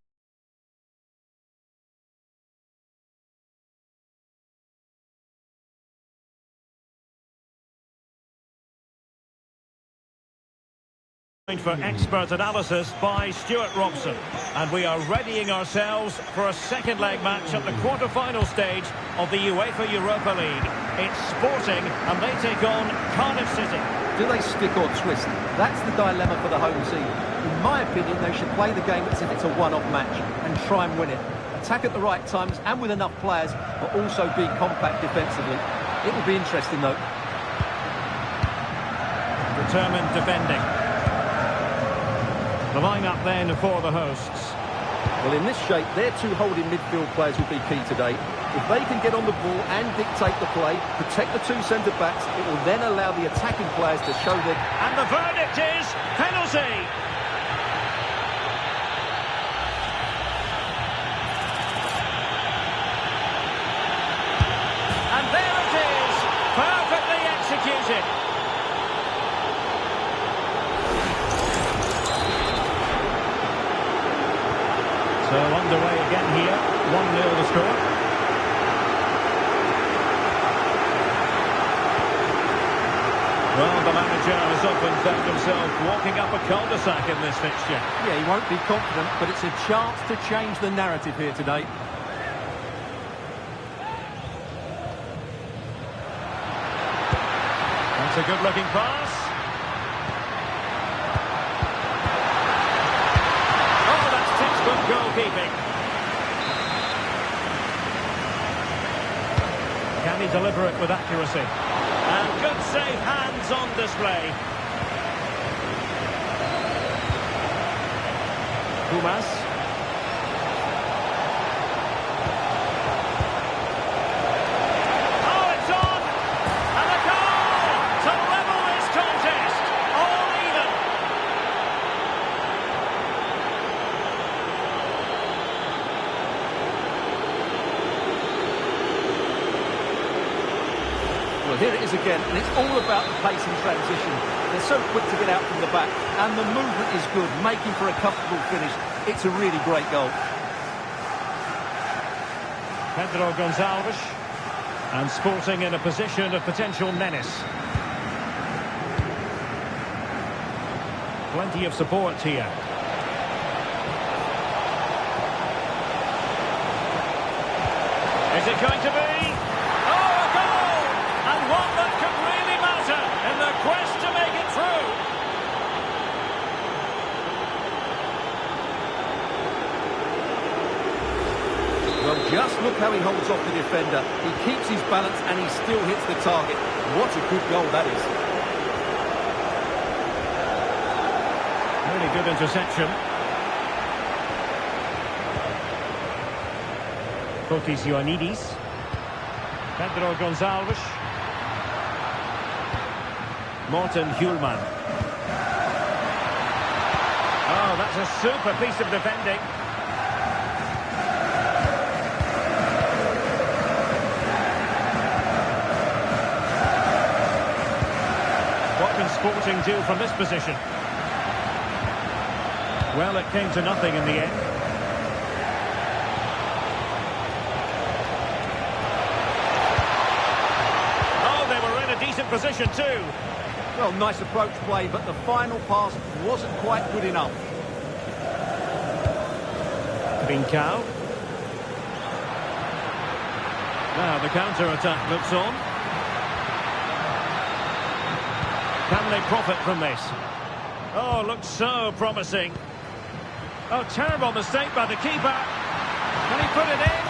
for expert analysis by Stuart Robson, and we are readying ourselves for a second leg match at the quarter-final stage of the UEFA Europa League. It's Sporting and they take on Cardiff City. Do they stick or twist? That's the dilemma for the home team. In my opinion, they should play the game as if it's a one-off match and try and win it. Attack at the right times and with enough players, but also be compact defensively. It will be interesting though. Determined defending. The line-up then for the hosts. Well, in this shape, their two holding midfield players will be key today. If they can get on the ball and dictate the play, protect the two centre-backs, it will then allow the attacking players to show their... And the verdict is penalty! And there it is! Perfectly executed! So underway again here, 1-0 the score. Well, the manager has often found himself walking up a cul-de-sac in this fixture. Yeah, he won't be confident, but it's a chance to change the narrative here today. That's a good-looking pass. Goalkeeping. Can he deliver it with accuracy? And good safe hands on display. Goutas. Oh, it's on! And a goal to level this contest. All even. Well, here it is again, and it's all about the pace and transition. They're so quick to get out from the back, and the movement is good, making for a comfortable finish. It's a really great goal. Pedro Gonçalves, and Sporting in a position of potential menace. Plenty of support here. Is it going to be? And one that could really matter in the quest to make it through. Well, just look how he holds off the defender. He keeps his balance and he still hits the target. What a good goal that is. Really good interception. Fotis Ioannidis. Pedro Gonçalves. Morten Hjulman. Oh, that's a super piece of defending. What can Sporting do from this position? Well, it came to nothing in the end. Oh, they were in a decent position too. Well, nice approach play, but the final pass wasn't quite good enough. Trincao. Now the counter-attack looks on. Can they profit from this? Oh, looks so promising. Oh, terrible mistake by the keeper. Can he put it in?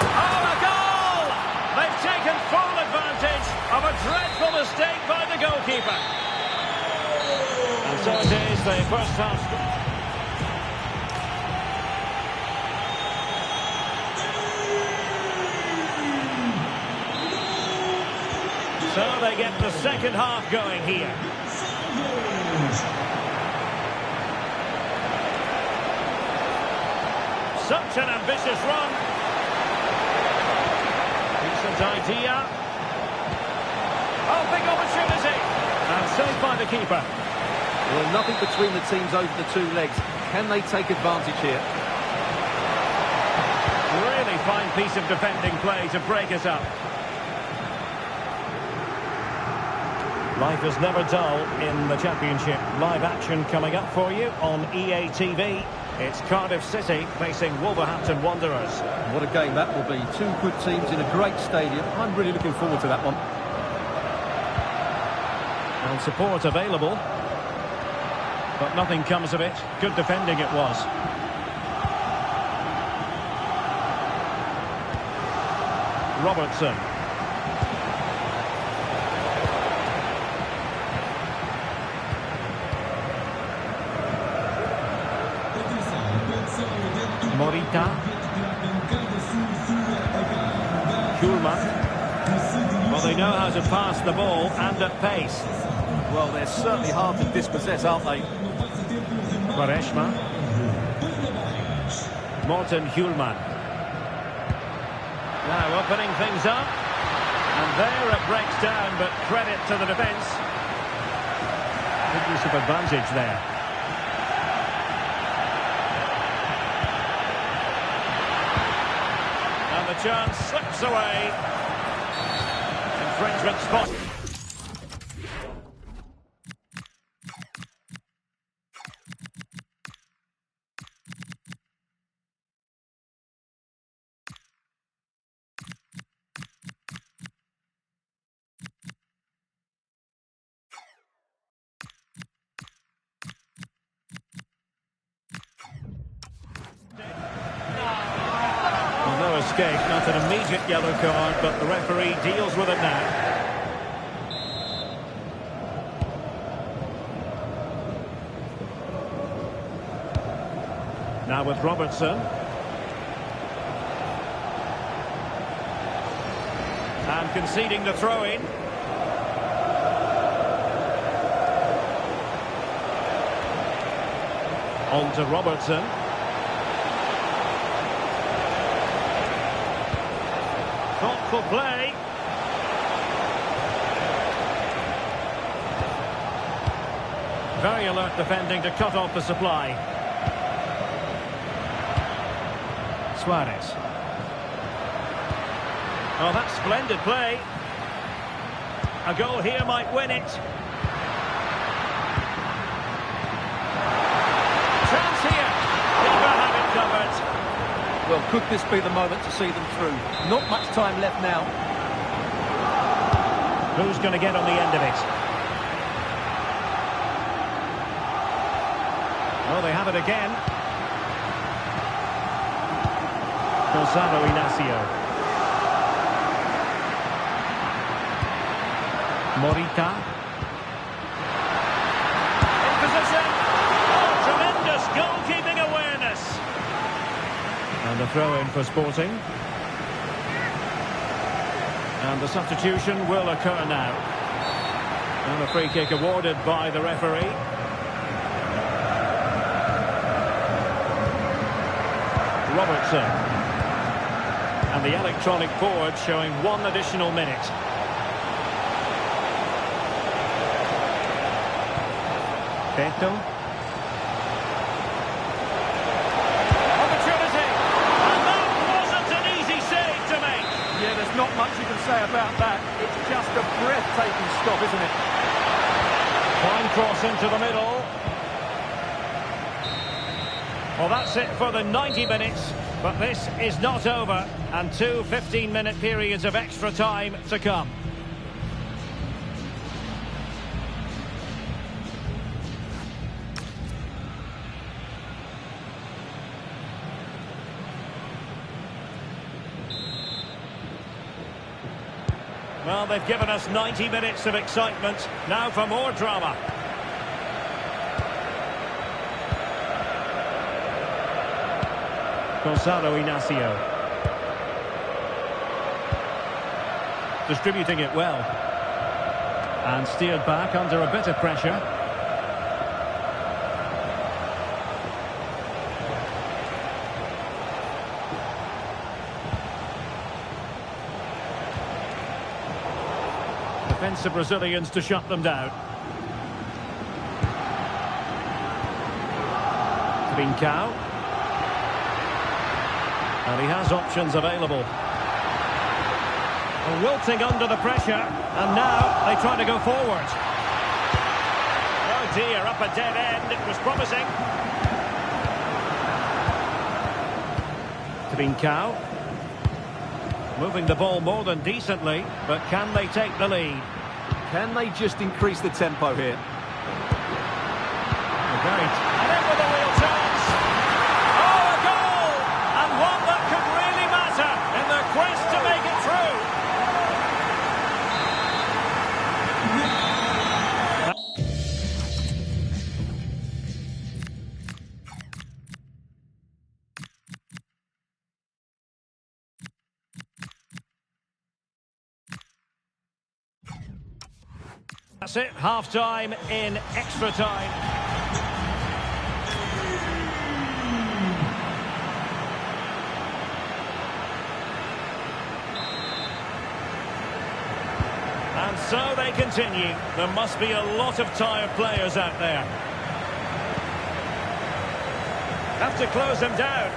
Oh, a goal! They've taken full advantage of a dreadful mistake by the goalkeeper. And so it is, the first half. So they get the second half going here. Such an ambitious run. Decent idea. Oh, big opportunity. And saved by the keeper. Well, nothing between the teams over the two legs. Can they take advantage here? Really fine piece of defending play to break us up. Life is never dull in the Championship. Live action coming up for you on EA TV. It's Cardiff City facing Wolverhampton Wanderers. What a game that will be. Two good teams in a great stadium. I'm really looking forward to that one. And support available. But nothing comes of it. Good defending it was. Robertson. Morita. Kuhlmann. Well, they know how to pass the ball and at pace. Well, they're certainly hard to dispossess, aren't they? Quaresma. Morten Hjulman. Now opening things up. And there it breaks down, but credit to the defence. Good use of advantage there. And the chance slips away. Infringement spot. No escape, not an immediate yellow card, but the referee deals with it now. Now with Robertson. And conceding the throw-in. On to Robertson. Thoughtful play. Very alert defending to cut off the supply. Suarez. Oh, that's splendid play. A goal here might win it. Chance here. Never have it covered. Well, could this be the moment to see them through? Not much time left now. Who's going to get on the end of it? Well, they have it again. Gonzalo Inacio. Morita. In position. Oh, tremendous goalkeeping awareness. And a throw-in for Sporting. And the substitution will occur now. And a free kick awarded by the referee. Robertson. And the electronic board showing 1 additional minute. Beto. Opportunity. And that wasn't an easy save to make. Yeah, there's not much you can say about that. It's just a breathtaking stop, isn't it? Fine cross into the middle. Well, that's it for the 90 minutes. But this is not over, and 2 15-minute periods of extra time to come. Well, they've given us 90 minutes of excitement. Now for more drama. Gonzalo Inacio. Distributing it well. And steered back under a bit of pressure. Defensive Brazilians to shut them down. Trincao. And he has options available. Wilting under the pressure, and now they try to go forward. Oh dear, up a dead end. It was promising. Trincao. Moving the ball more than decently, but can they take the lead? Can they just increase the tempo here? Great. And in with a real chance. Oh, a goal! And one that could really matter in their quest to make it through. That's it, half-time in extra time. And so they continue. There must be a lot of tired players out there. Have to close them down.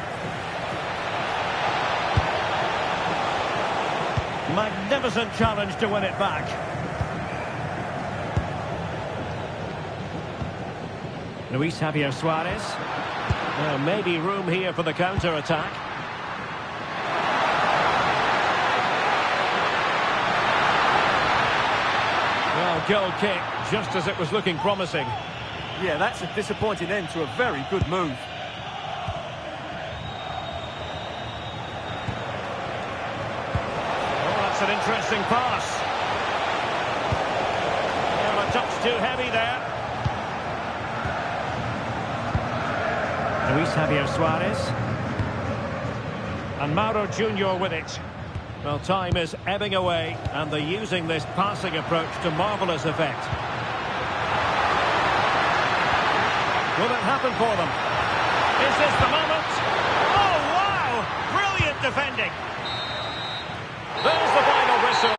Magnificent challenge to win it back. Luis Javier Suarez. Maybe room here for the counter-attack. Well, goal kick, just as it was looking promising. Yeah, that's a disappointing end to a very good move. Oh, that's an interesting pass. Well, a touch too heavy there. Luis Javier Suarez. And Mauro Junior with it. Well, time is ebbing away, and they're using this passing approach to marvellous effect. Will it happen for them? Is this the moment? Oh, wow! Brilliant defending. There's the final whistle.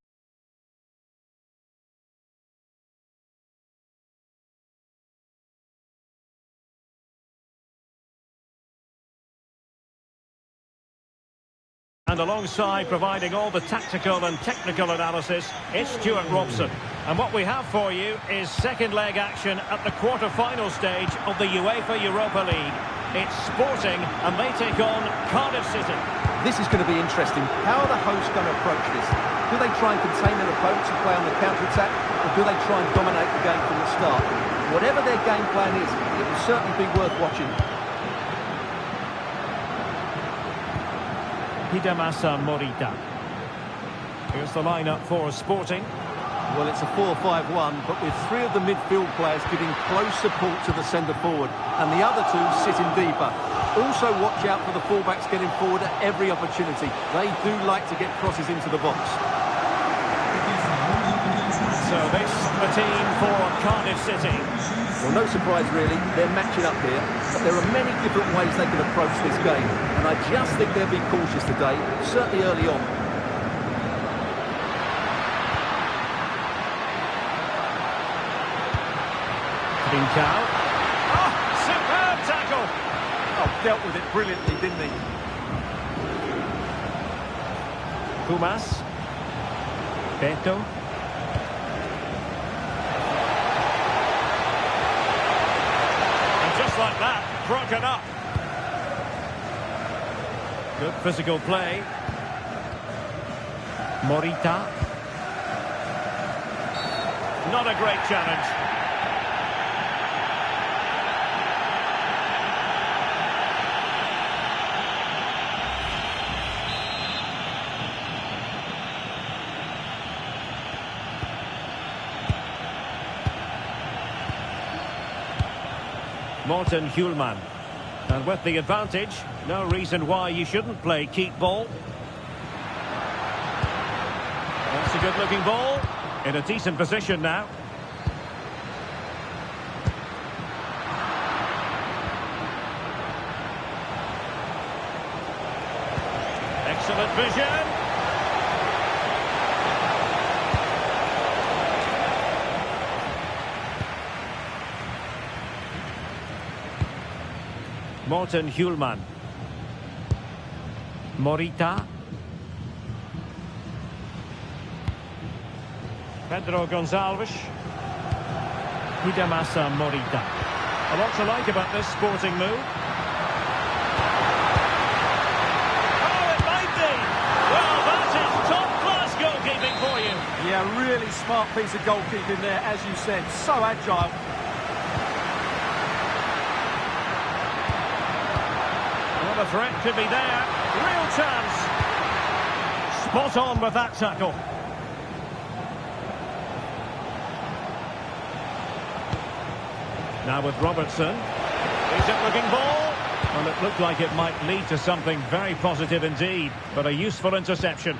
And alongside providing all the tactical and technical analysis, it's Stuart Robson. And what we have for you is second leg action at the quarter-final stage of the UEFA Europa League. It's Sporting, and they take on Cardiff City. This is going to be interesting. How are the hosts going to approach this? Do they try and contain their opponents and play on the counter-attack, or do they try and dominate the game from the start? Whatever their game plan is, it will certainly be worth watching. Hidemasa Morita. Here's the lineup for Sporting. Well, it's a 4-5-1, but with three of the midfield players giving close support to the centre forward, and the other two sitting deeper. Also watch out for the fullbacks getting forward at every opportunity. They do like to get crosses into the box. So this the team for Cardiff City. Well, no surprise really, they're matching up here, but there are many different ways they can approach this game, and I just think they'll be cautious today, certainly early on. Trincao. Oh, superb tackle! Oh, dealt with it brilliantly, didn't he? Pumas. Beto. Just like that, broken up. Good physical play. Morita. Not a great challenge. Morten Hjulman. And with the advantage, no reason why you shouldn't play keep ball. That's a good looking ball. In a decent position now. Excellent vision. Morten Hjulman. Morita. Pedro Gonçalves. Hidemasa Morita. A lot to like about this sporting move. Oh, it might be. Well, that is top-class goalkeeping for you. Yeah, really smart piece of goalkeeping there, as you said. So agile. Well, the threat could be there. Real chance. Spot on with that tackle. Now with Robertson. Decent-looking ball. Well, it looked like it might lead to something very positive indeed, but a useful interception.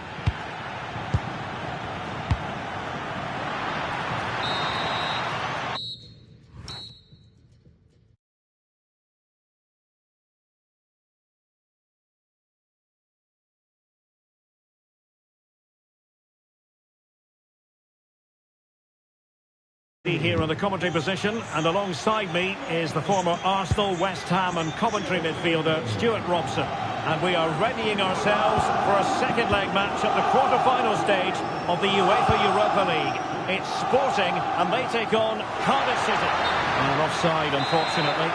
Here in the commentary position, and alongside me is the former Arsenal, West Ham and Coventry midfielder Stuart Robson, and we are readying ourselves for a second leg match at the quarter-final stage of the UEFA Europa League. It's Sporting and they take on Cardiff City. And offside, unfortunately.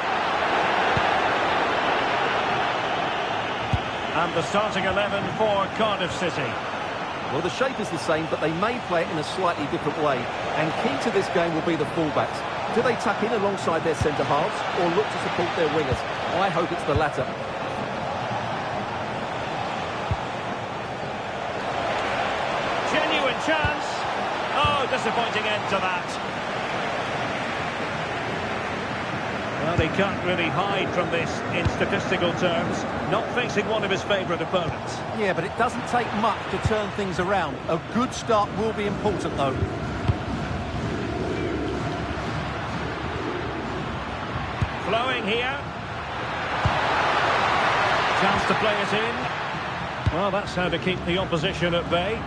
And the starting 11 for Cardiff City. Well, the shape is the same, but they may play it in a slightly different way. And key to this game will be the fullbacks. Do they tuck in alongside their centre-halves or look to support their wingers? I hope it's the latter. Genuine chance. Oh, disappointing end to that. Well, he can't really hide from this in statistical terms. Not facing one of his favourite opponents. Yeah, but it doesn't take much to turn things around. A good start will be important, though. Flowing here. Chance to play it in. Well, that's how to keep the opposition at bay.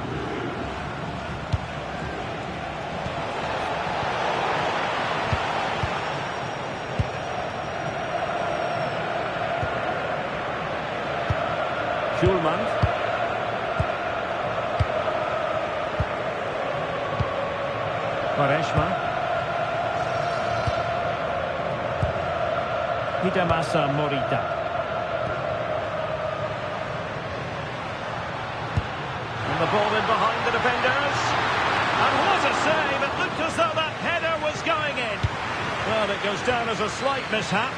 Hjulman. Quaresma. Hidemasa Morita. And the ball in behind the defenders. And what a save! It looked as though that header was going in. Well, it goes down as a slight mishap.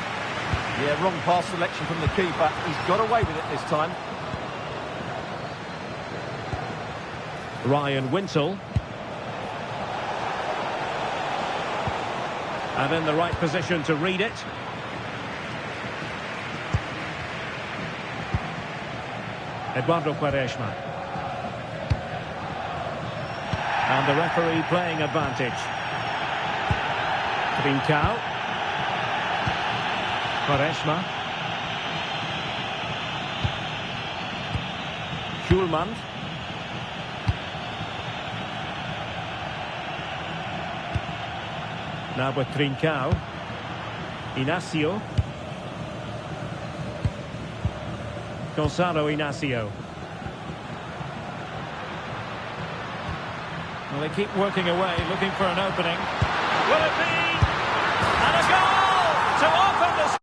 Yeah, wrong pass selection from the keeper. He's got away with it this time. Ryan Wintle. And in the right position to read it. Eduardo Quaresma. And the referee playing advantage. Trincao. Quaresma. Hjulman. Now with Trincao. Inacio. Gonçalo Inacio. Well, they keep working away, looking for an opening. Will it be? And a goal to open the...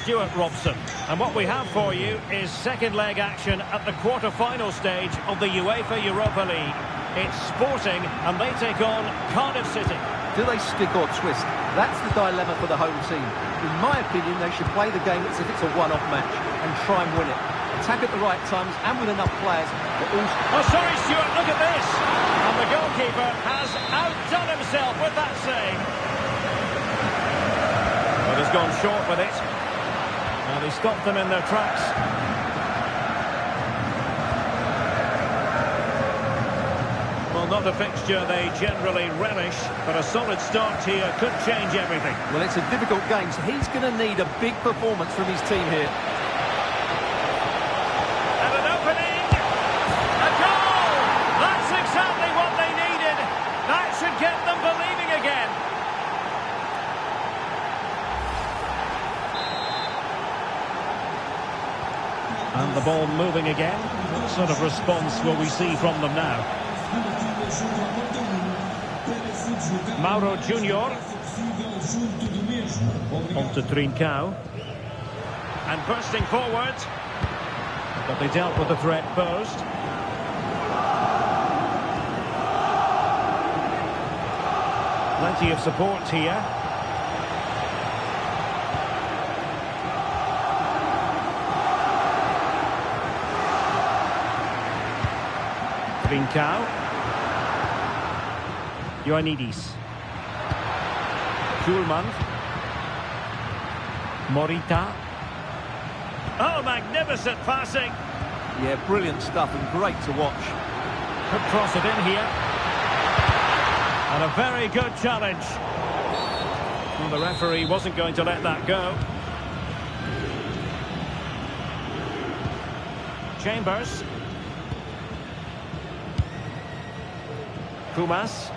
Stuart Robson. And what we have for you is second leg action at the quarter-final stage of the UEFA Europa League. It's Sporting and they take on Cardiff City. Do they stick or twist? That's the dilemma for the home team. In my opinion, they should play the game as if it's a one-off match and try and win it. Attack at the right times and with enough players. But also... Oh, sorry, Stuart, look at this. And the goalkeeper has outdone himself with that save. But he's gone short with it. And he stopped them in their tracks. not a fixture they generally relish, but a solid start here could change everything. Well, it's a difficult game, so he's going to need a big performance from his team here. And an opening! A goal! That's exactly what they needed! That should get them believing again. And the ball moving again. What sort of response will we see from them now? Mauro Junior. On to Trincao. And bursting forward. But they dealt with the threat posed. Plenty of support here. Trincao. Ioannidis. Schulman. Morita. Oh, magnificent passing. Yeah, brilliant stuff and great to watch. Could cross it in here. And a very good challenge. Well, the referee wasn't going to let that go. Chambers. Kumas.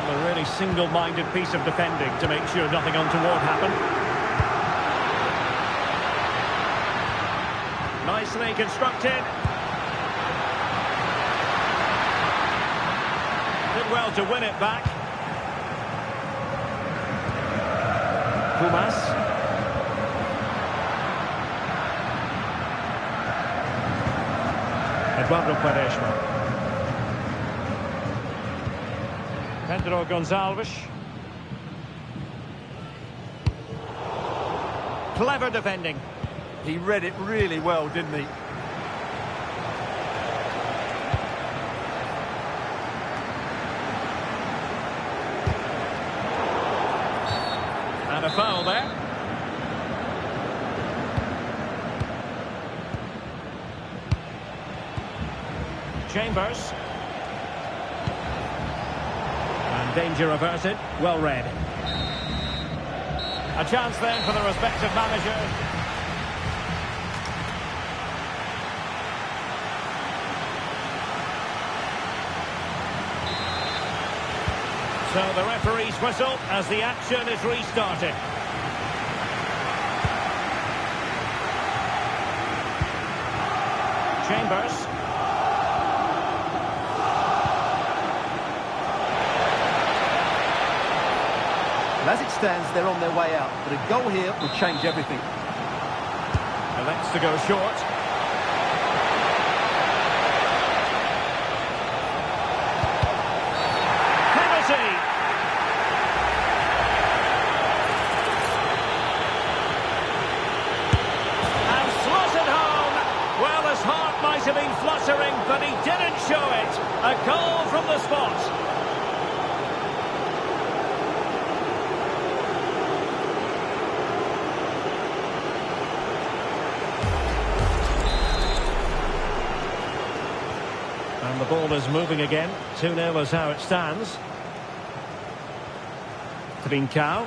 A really single-minded piece of defending to make sure nothing untoward happened. Nicely constructed. Did well to win it back. Kumas. Eduardo Quaresma. Pedro Gonçalves. Clever defending. He read it really well, didn't he? And a foul there. Chambers. And danger averted. Well read. A chance then for the respective managers. So the referee's whistle as the action is restarted. Chambers. And as it stands, they're on their way out. But a goal here would change everything. Elects to go short. Might have been fluttering, but he didn't show it. A goal from the spot. And the ball is moving again. 2-0 is how it stands. Trincao.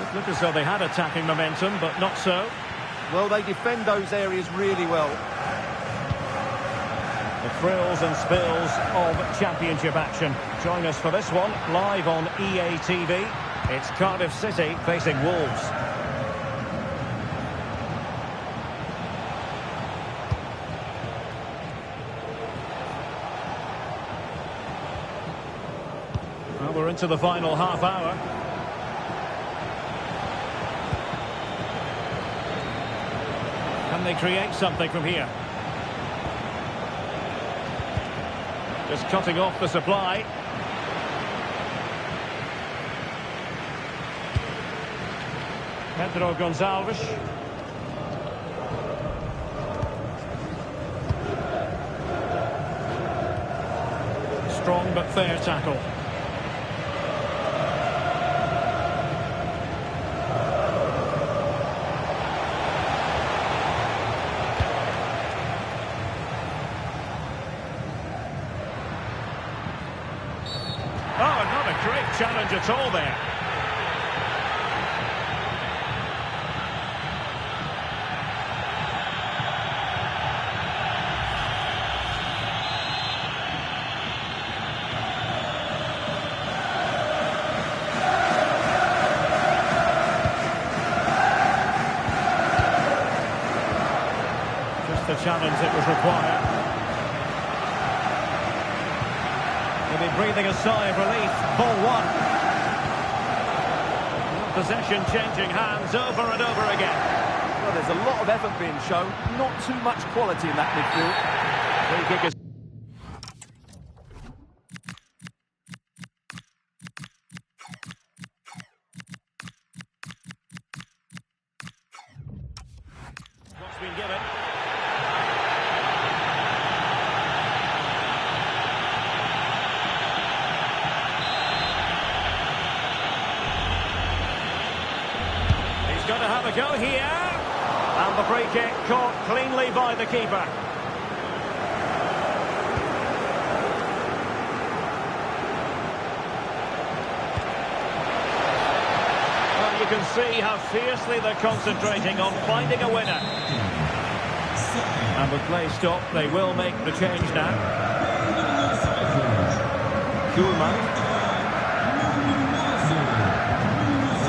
It looked as though they had attacking momentum, but not so. Well, they defend those areas really well. The thrills and spills of championship action. Join us for this one, live on EA TV. It's Cardiff City facing Wolves. Well, we're into the final half hour. Can they create something from here? Just cutting off the supply. Pedro Gonçalves. Strong but fair tackle. challenge at all there. The challenge that was required. He'll be breathing a sigh of relief. Ball one. Possession changing hands over and over again. Well, there's a lot of effort being shown, not too much quality in that midfield. Free kick is what's been given. Going to have a go here, and the free kick caught cleanly by the keeper. Well, you can see how fiercely they're concentrating on finding a winner. And with play stopped, they will make the change now. Koolman.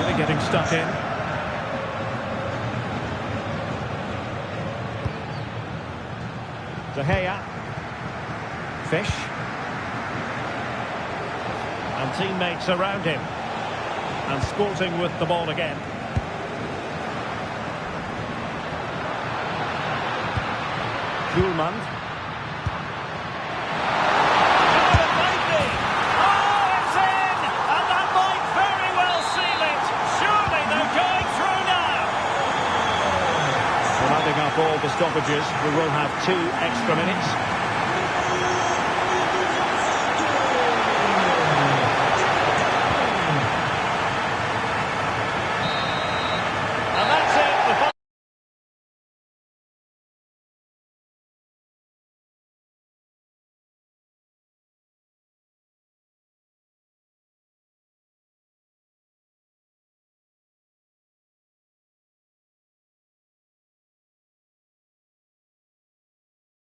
Really getting stuck in. De Gea, Fish, and teammates around him, and Sporting with the ball again. Koolman. Oh, it's in! And that might very well seal it. Surely they're going through now. Well, adding up all the stoppages, we will have 2 extra minutes. And that's it.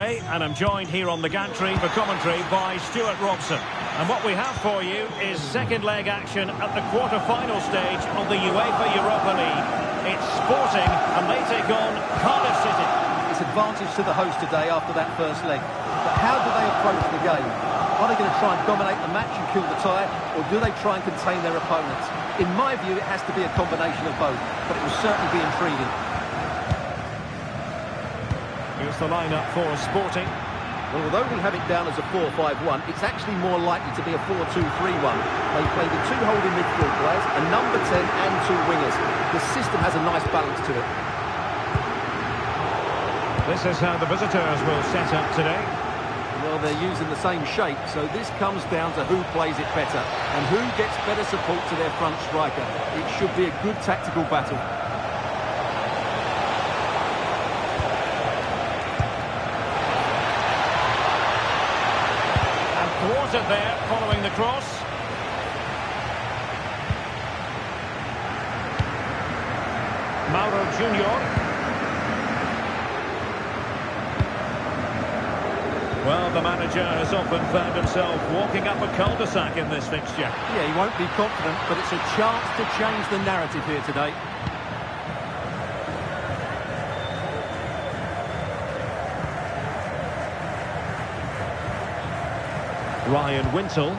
And I'm joined here on the gantry for commentary by Stuart Robson. And what we have for you is second leg action at the quarter-final stage of the UEFA Europa League. It's Sporting and they take on Cardiff City. It's advantage to the host today after that first leg. But how do they approach the game? Are they going to try and dominate the match and kill the tie, or do they try and contain their opponents? In my view, it has to be a combination of both, but it will certainly be intriguing. Here's the lineup for Sporting. Well, although we have it down as a 4-5-1, it's actually more likely to be a 4-2-3-1. They play with 2 holding midfield players, a number 10 and 2 wingers. The system has a nice balance to it. This is how the visitors will set up today. Well, they're using the same shape, so this comes down to who plays it better and who gets better support to their front striker. It should be a good tactical battle. Thwarted there, following the cross. Mauro Junior. Well, the manager has often found himself walking up a cul-de-sac in this fixture. Yeah, he won't be confident, but it's a chance to change the narrative here today. Ryan Wintle,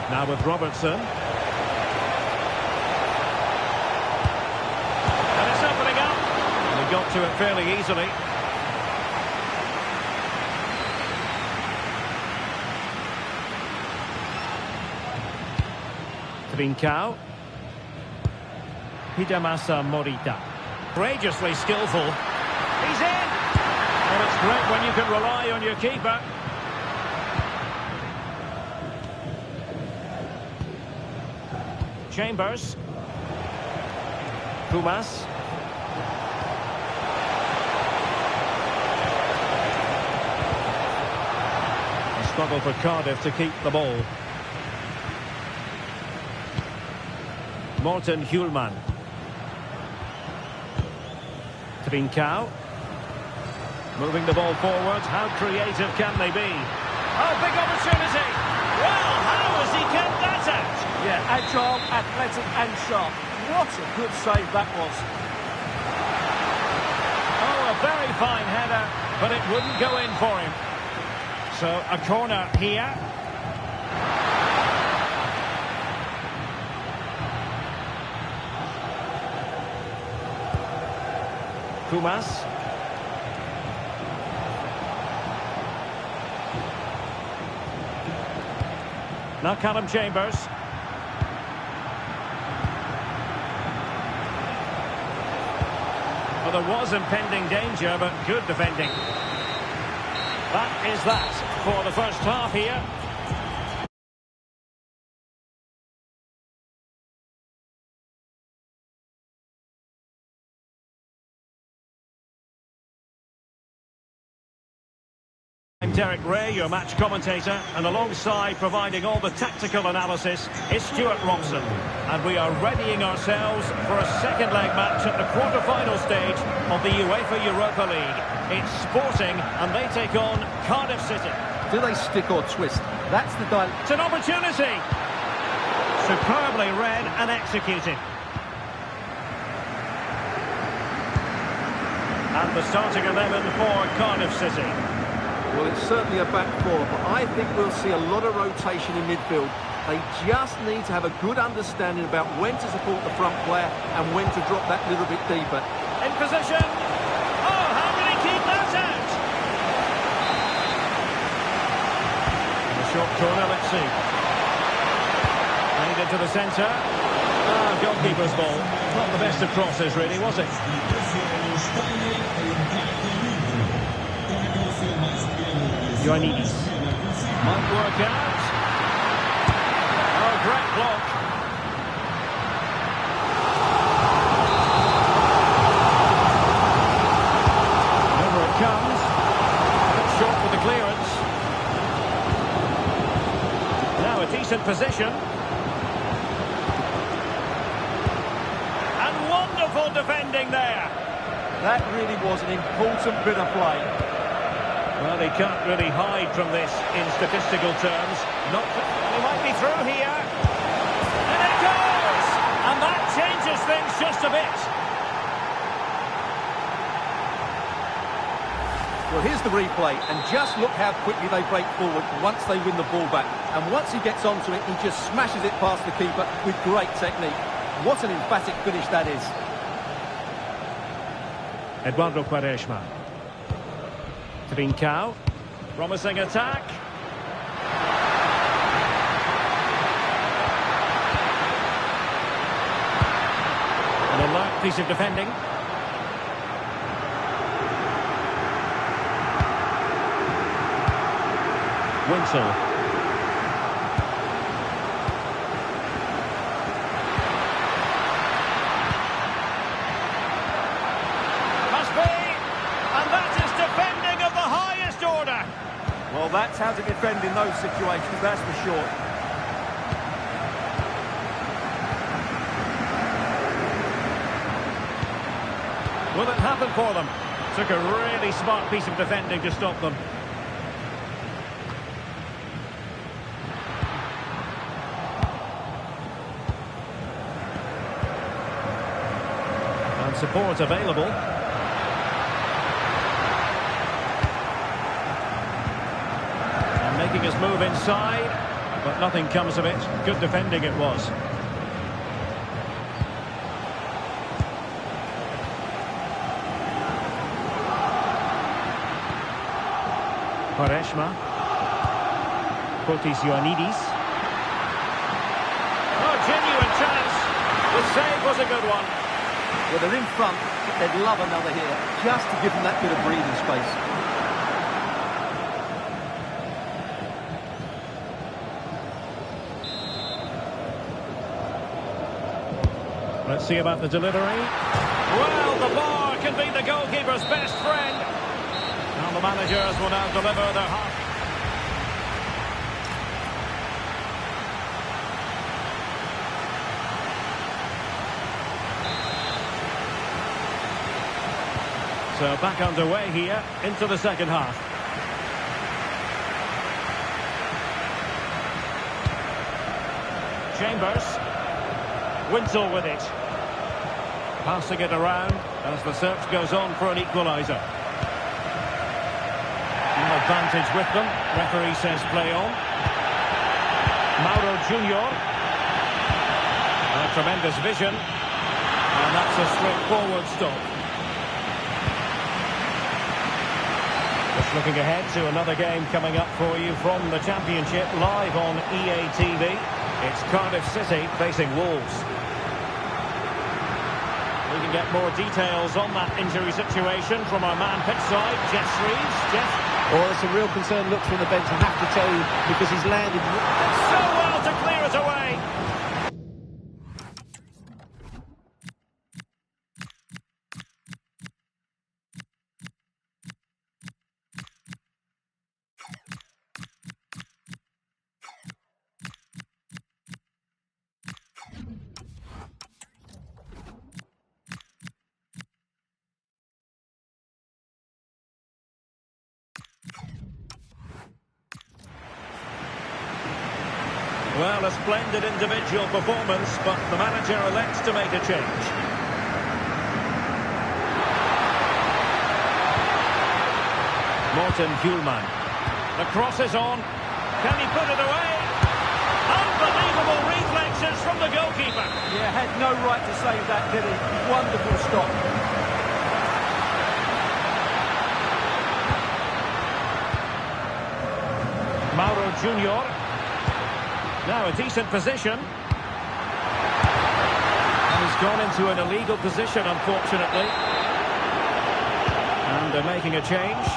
now with Robertson. And it's opening up. And he got to it fairly easily. Trincao. Hidemasa Morita. Courageously skillful. He's in! Well, it's great when you can rely on your keeper. Chambers. Pumas. A struggle for Cardiff to keep the ball. Morten Hjulman. Trincao. Moving the ball forward. How creative can they be? Oh, big opportunity. Well, how has he kept that out? Yeah, agile, athletic and sharp. What a good save that was. Oh, a very fine header, but it wouldn't go in for him. So, a corner here. Kumas. Now Callum Chambers. Well, there was impending danger, but good defending. That is that for the first half here. I'm Derek Ray, your match commentator, and alongside providing all the tactical analysis is Stuart Robson. And we are readying ourselves for a second leg match at the quarter-final stage of the UEFA Europa League. It's Sporting, and they take on Cardiff City. Do they stick or twist? That's the dilemma. It's an opportunity! Superbly read and executed. And the starting 11 for Cardiff City. Well, it's certainly a back four, but I think we'll see a lot of rotation in midfield. They just need to have a good understanding about when to support the front player and when to drop that little bit deeper. In position. Oh, how did he keep that out? A short corner, let's see. Played into the centre. Ah, goalkeeper's ball. Not the best of crosses, really, was it? Ioannidis. Might work out. Oh, great block. Over it comes. Bit short with the clearance. Now a decent position. And wonderful defending there. That really was an important bit of play. Well, he can't really hide from this in statistical terms. He might be through here. And it goes! And that changes things just a bit. Well, here's the replay, and just look how quickly they break forward once they win the ball back. And once he gets onto it, he just smashes it past the keeper with great technique. What an emphatic finish that is. Eduardo Quaresma. Trincao, promising attack. An alert piece of defending. Winsel. Well, that's how to defend in those situations, that's for sure. Will it happen for them? Took a really smart piece of defending to stop them. And support available. Making his move inside, but nothing comes of it. Good defending it was. Quaresma. Fotis Ioannidis. Oh, genuine chance. The save was a good one. Well, they're in front, but they'd love another here, just to give them that bit of breathing space. Let's see about the delivery. Well, the bar can be the goalkeeper's best friend. And the managers will now deliver their half. So back underway here into the second half. Chambers. Winsell with it. Passing it around as the search goes on for an equaliser. Advantage with them. Referee says play on. Mauro Junior. Tremendous vision. And that's a straightforward stop. Just looking ahead to another game coming up for you from the Championship live on EA TV. It's Cardiff City facing Wolves. We can get more details on that injury situation from our man pitchside, Jeff Reeves. Jeff? Well, it's a real concern look from the bench, I have to tell you, because he's landed so well to clear it away. Well, a splendid individual performance, but the manager elects to make a change. Morten Hjulman. The cross is on. Can he put it away? Unbelievable reflexes from the goalkeeper. Yeah, had no right to save that, did he? Wonderful stop. Mauro Junior. Now a decent position. And he's gone into an illegal position, unfortunately. And they're making a change.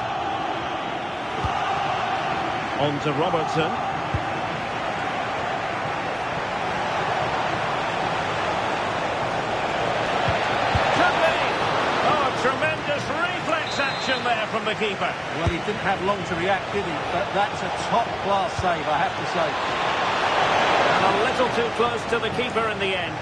On to Robertson. Could be! Oh, tremendous reflex action there from the keeper. Well, he didn't have long to react, did he? But that's a top-class save, I have to say. A little too close to the keeper in the end.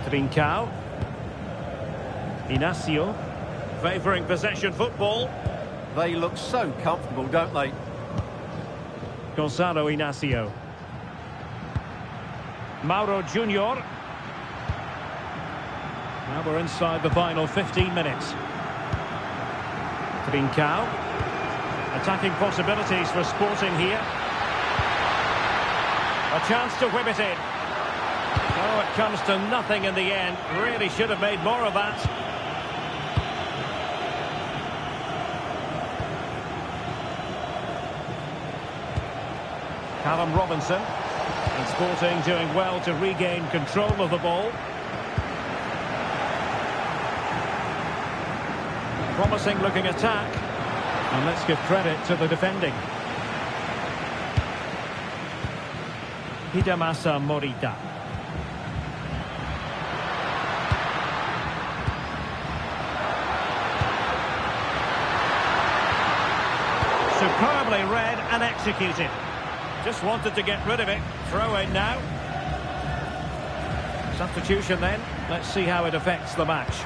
Trincao. Inacio. Favouring possession football. They look so comfortable, don't they? Gonzalo Inacio. Mauro Junior. Now we're inside the final 15 minutes. Trincao. Attacking possibilities for Sporting here. A chance to whip it in. Oh, it comes to nothing in the end. Really should have made more of that. Callum Robinson. And Sporting doing well to regain control of the ball. Promising looking attack. And let's give credit to the defending. Hidemasa Morita. Superbly read and executed. Just wanted to get rid of it. Throw in now. Substitution then. Let's see how it affects the match.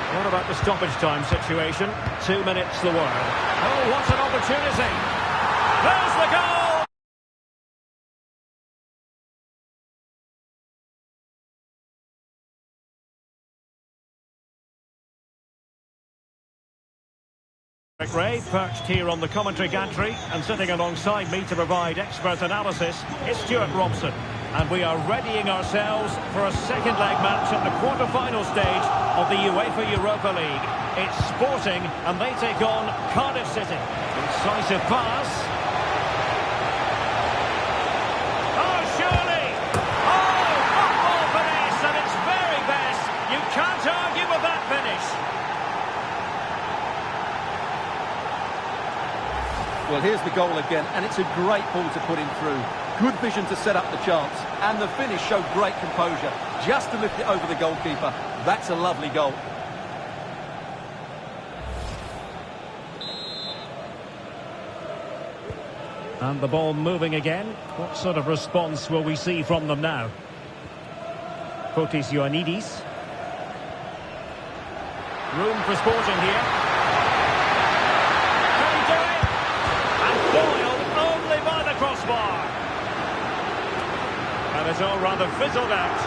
What about the stoppage time situation? 2 minutes the word. Oh, what an opportunity! There's the goal! Ray, perched here on the commentary gantry and sitting alongside me to provide expert analysis is Stuart Robson. And we are readying ourselves for a second leg match at the quarter-final stage of the UEFA Europa League. It's Sporting and they take on Cardiff City. Incisive pass. Oh, surely! Oh, football finesse at its very best. You can't argue with that finish. Well, here's the goal again, and it's a great ball to put him through. Good vision to set up the chance, and the finish showed great composure, just to lift it over the goalkeeper. That's a lovely goal. And the ball moving again. What sort of response will we see from them now? Fotis Ioannidis. Room for Sporting here. Can he do it? And foiled only by the crossbar. And it's all rather fizzled out.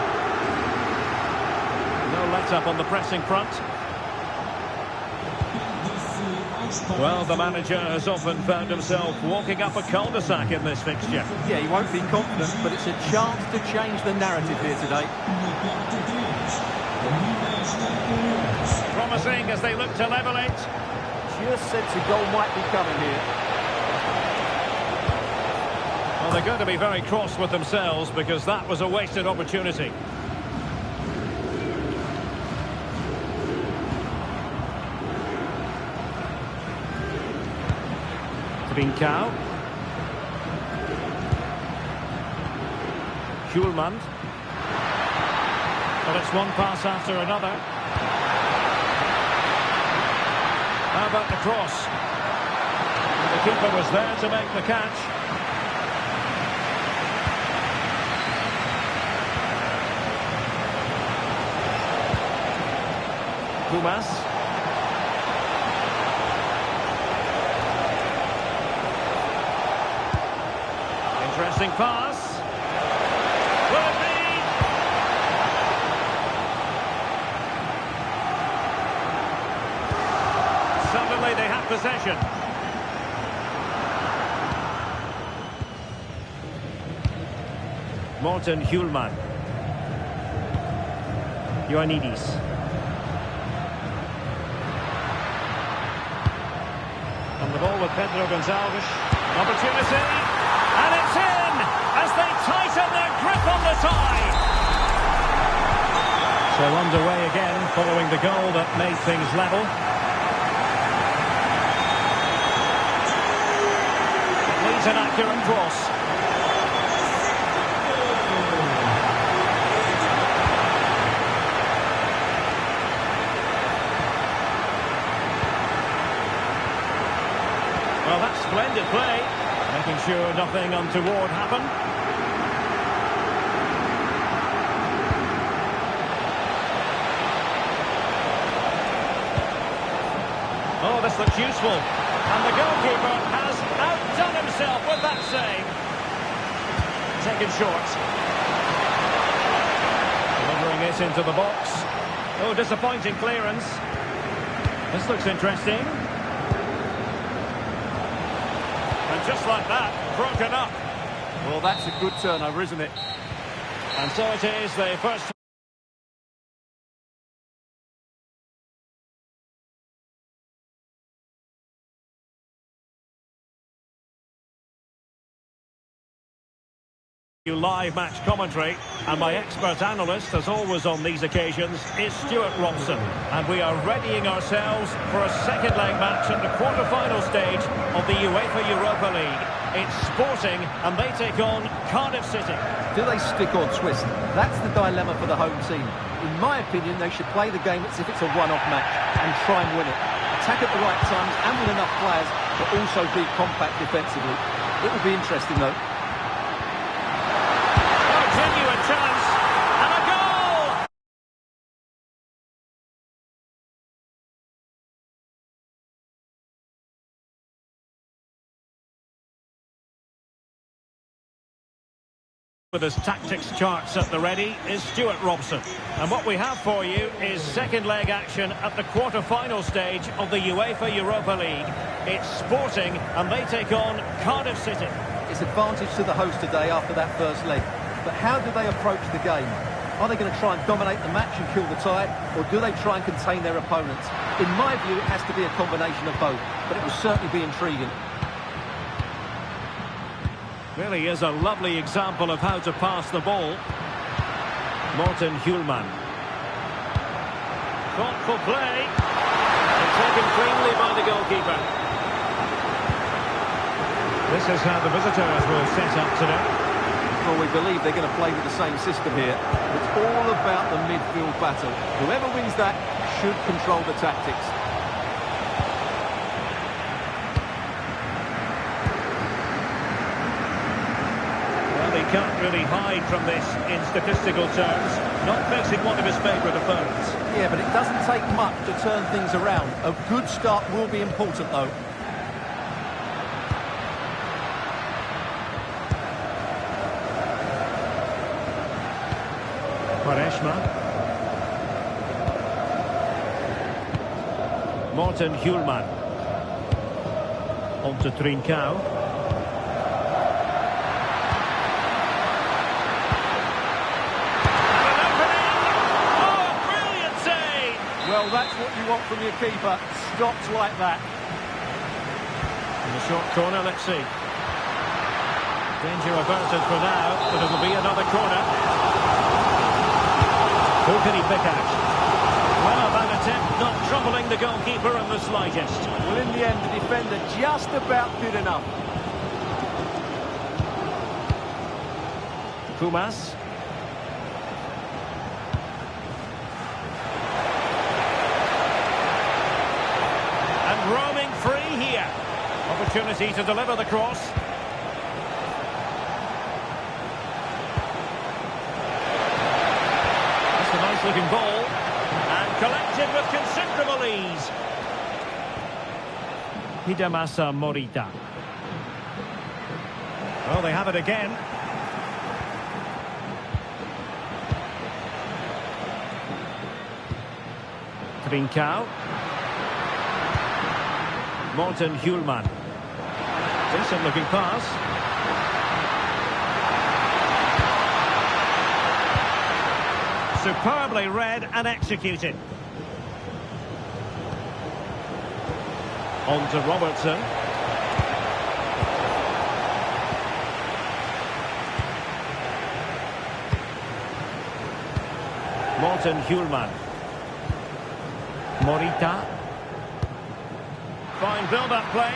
No let-up on the pressing front. Well, the manager has often found himself walking up a cul-de-sac in this fixture. Yeah, he won't be confident, but it's a chance to change the narrative here today. Promising as they look to level it. Just sense a goal might be coming here. Well, they're going to be very cross with themselves because that was a wasted opportunity. Trincao. Hjulmand. Well, it's one pass after another. How about the cross? The keeper was there to make the catch. Pumas. Interesting pass. Will it be? Suddenly they have possession. Morten Hjulmand. Ioannidis. On the ball with Pedro Gonçalves. Opportunity. And it's in as they tighten their grip on the tie. So underway again following the goal that made things level. It needs an accurate cross. Well, that's splendid play. Making sure nothing untoward happened. Oh, this looks useful. And the goalkeeper has outdone himself with that save. Taken short. Delivering it into the box. Oh, disappointing clearance. This looks interesting. Just like that, broken up. Well, that's a good turnover, isn't it? And so it is, the first... live match commentary, and my expert analyst, as always on these occasions, is Stuart Robson, and we are readying ourselves for a second leg match at the quarter-final stage of the UEFA Europa League. It's Sporting, and they take on Cardiff City. Do they stick or twist? That's the dilemma for the home team. In my opinion, they should play the game as if it's a one-off match and try and win it. Attack at the right times and with enough players, but also be compact defensively. It will be interesting, though. Chance, and a goal! With his tactics charts at the ready is Stuart Robson. And what we have for you is second leg action at the quarter-final stage of the UEFA Europa League. It's Sporting, and they take on Cardiff City. It's advantage to the host today after that first leg. But how do they approach the game? Are they going to try and dominate the match and kill the tie, or do they try and contain their opponents? In my view, it has to be a combination of both, but it will certainly be intriguing. Really is a lovely example of how to pass the ball. Morten Hjulmand. Thoughtful play. And taken cleanly by the goalkeeper. This is how the visitors will set up today. Well, we believe they're going to play with the same system here. It's all about the midfield battle. Whoever wins that should control the tactics. can't really hide from this in statistical terms. Not facing one of his favourite opponents. Yeah, but it doesn't take much to turn things around. A good start will be important, though. Quaresma. Morten Hjulman. On to Trincao. And an opening! Oh, brilliant save! Well, that's what you want from your keeper. Stops like that. In the short corner, let's see. Danger averted for now, but it'll be another corner. Who can he pick out? Well, that attempt not troubling the goalkeeper in the slightest. Well, in the end, the defender just about did enough. Kumas. And roaming free here. Opportunity to deliver the cross. That's a nice looking ball. And collected with considerable ease. Hidemasa Morita. Well, they have it again. Trincao. Morten Hjulman. Decent looking pass. Superbly read and executed. On to Robertson. Morten Hjulman. Morita. Fine build-up play.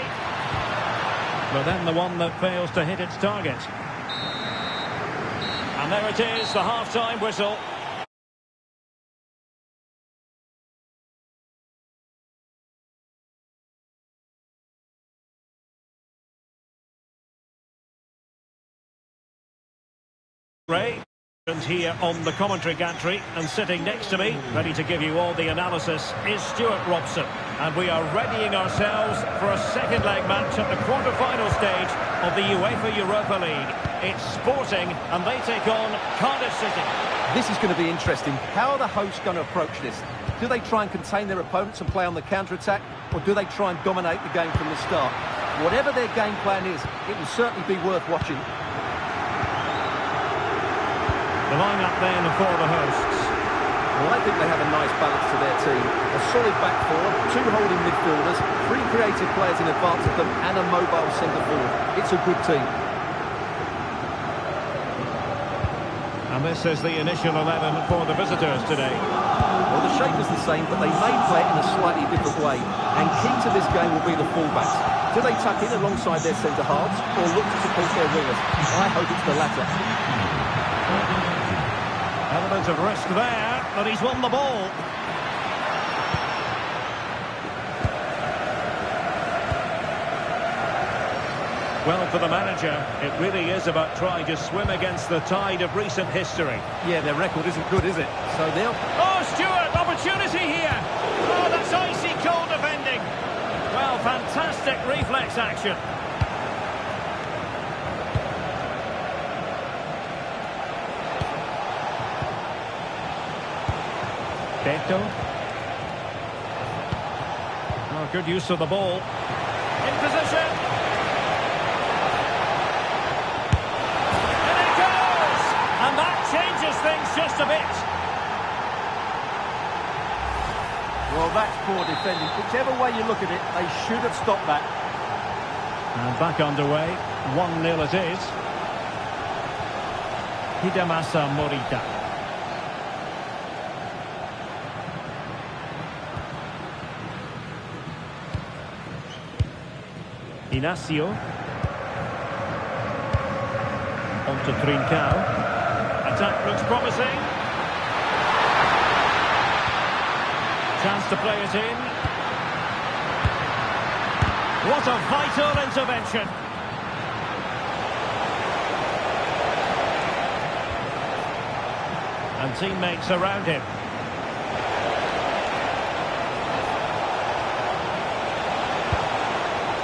But then the one that fails to hit its target. And there it is, the half-time whistle. Ray. And here on the commentary gantry, and sitting next to me, ready to give you all the analysis, is Stuart Robson. And we are readying ourselves for a second leg match at the quarter-final stage of the UEFA Europa League. It's Sporting, and they take on Cardiff City. This is going to be interesting. How are the hosts going to approach this? Do they try and contain their opponents and play on the counter-attack, or do they try and dominate the game from the start? Whatever their game plan is, it will certainly be worth watching. The line-up then for the hosts. Well, I think they have a nice balance to their team. A solid back four, two holding midfielders, three creative players in advance of them, and a mobile centre-forward. It's a good team. And this is the initial 11 for the visitors today. Well, the shape is the same, but they may play it in a slightly different way. And key to this game will be the fullbacks. Do they tuck in alongside their centre-halves, or look to support their wingers? I hope it's the latter. Element of risk there, but he's won the ball. Well, for the manager, it really is about trying to swim against the tide of recent history. Yeah, their record isn't good, is it? So they'll... Oh, Stuart, opportunity here. Oh, that's icy cold defending. Well, fantastic reflex action. Beto. Oh, good use of the ball. In position. And it goes! And that changes things just a bit. Well, that's poor defending. Whichever way you look at it, they should have stopped that. And back underway. 1-0 it is. Hidemasa Morita. Inacio. On to Trincao. Attack looks promising. Chance to play it in. What a vital intervention. and teammates around him.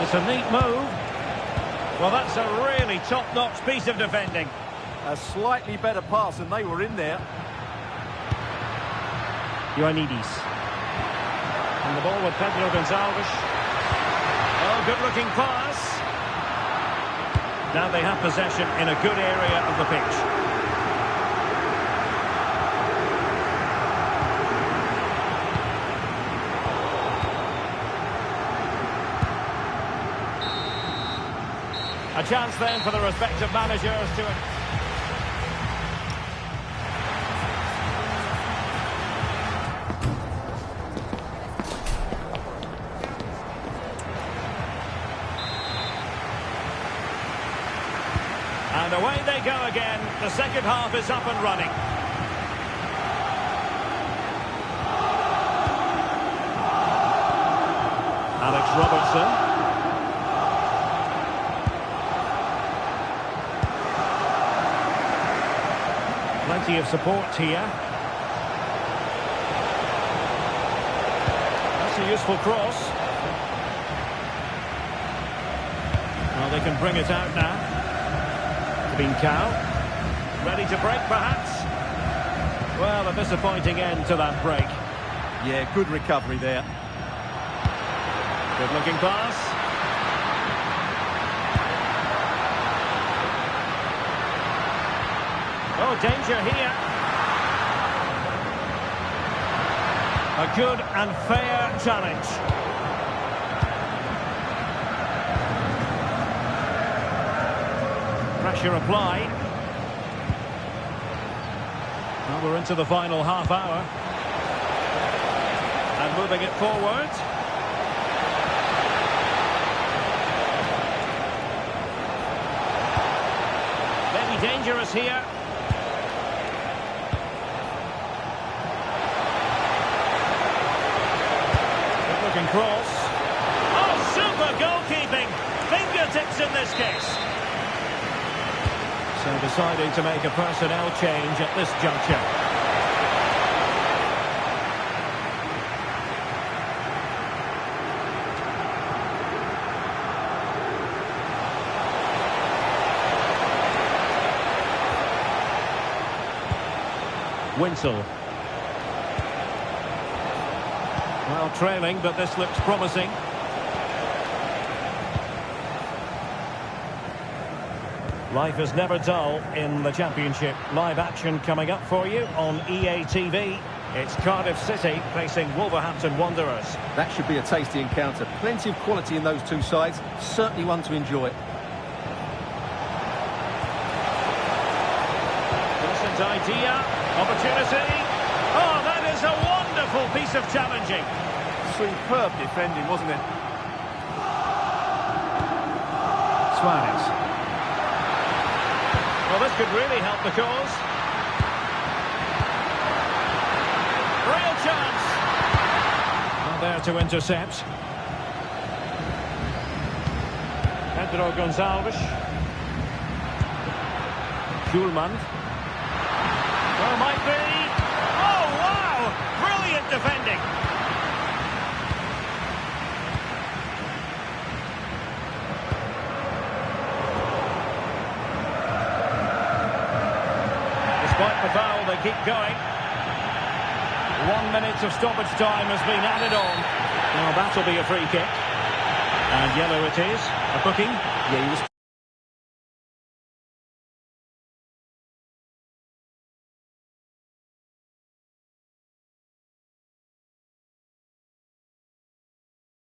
It's a neat move. Well, that's a really top-notch piece of defending. A slightly better pass and they were in there. Ioannidis. And the ball with Pedro Gonçalves. Oh, good-looking pass. Now they have possession in a good area of the pitch. A chance then for the respective managers to... And away they go again. The second half is up and running. Alex Robertson. Plenty of support here. That's a useful cross. Well, they can bring it out now. Bincao, ready to break perhaps? Well, a disappointing end to that break. Yeah, good recovery there. Good looking pass. Oh, danger here. A good and fair challenge. Pressure applied. Well, we're into the final half hour. And moving it forward. Maybe dangerous here. Good looking cross. Oh, super goalkeeping. Fingertips in this case. So deciding to make a personnel change at this juncture. Winsel. Well, trailing, but this looks promising. Life is never dull in the Championship. Live action coming up for you on EA TV. It's Cardiff City facing Wolverhampton Wanderers. That should be a tasty encounter. Plenty of quality in those two sides. Certainly one to enjoy. Decent idea. Opportunity. Oh, that is a wonderful piece of challenging. Superb defending, wasn't it? Suarez. Well, this could really help the cause. Real chance. Not there to intercept. Pedro Gonçalves. Schulman. Well, might be. Oh, wow! Brilliant defending. Despite the foul, they keep going. 1 minute of stoppage time has been added on. Now that'll be a free kick. And yellow it is. A booking. Yeah, he was...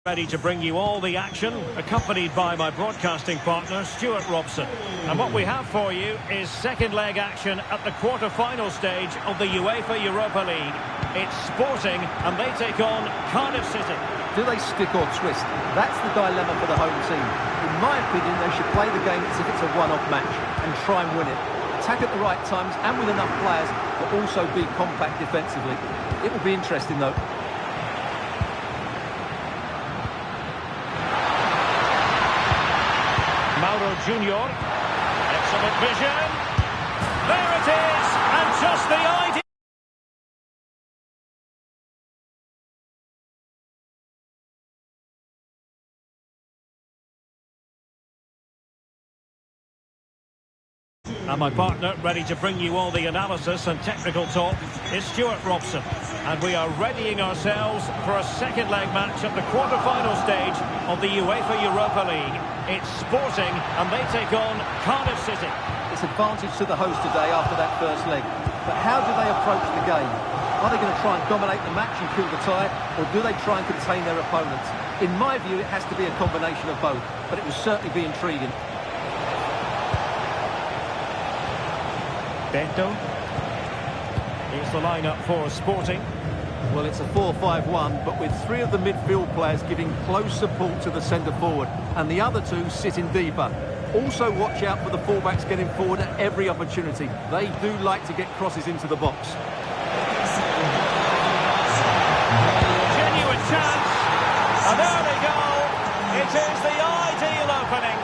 Ready to bring you all the action, accompanied by my broadcasting partner, Stuart Robson. And what we have for you is second leg action at the quarter-final stage of the UEFA Europa League. It's Sporting, and they take on Cardiff City. Do they stick or twist? That's the dilemma for the home team. In my opinion, they should play the game as if it's a one-off match and try and win it. Attack at the right times and with enough players, but also be compact defensively. It will be interesting, though. Mauro Junior, excellent vision, there it is, and just the idea. And my partner, ready to bring you all the analysis and technical talk, is Stuart Robson. And we are readying ourselves for a second leg match at the quarter-final stage of the UEFA Europa League. It's Sporting, and they take on Cardiff City. It's advantage to the host today after that first leg. But how do they approach the game? Are they going to try and dominate the match and kill the tie, or do they try and contain their opponents? In my view, it has to be a combination of both, but it will certainly be intriguing. Beto. Here's the lineup for Sporting. Well, it's a 4-5-1, but with three of the midfield players giving close support to the centre forward, and the other two sitting deeper. Also watch out for the fullbacks getting forward at every opportunity. They do like to get crosses into the box. Genuine chance. An early goal. It is the ideal opening.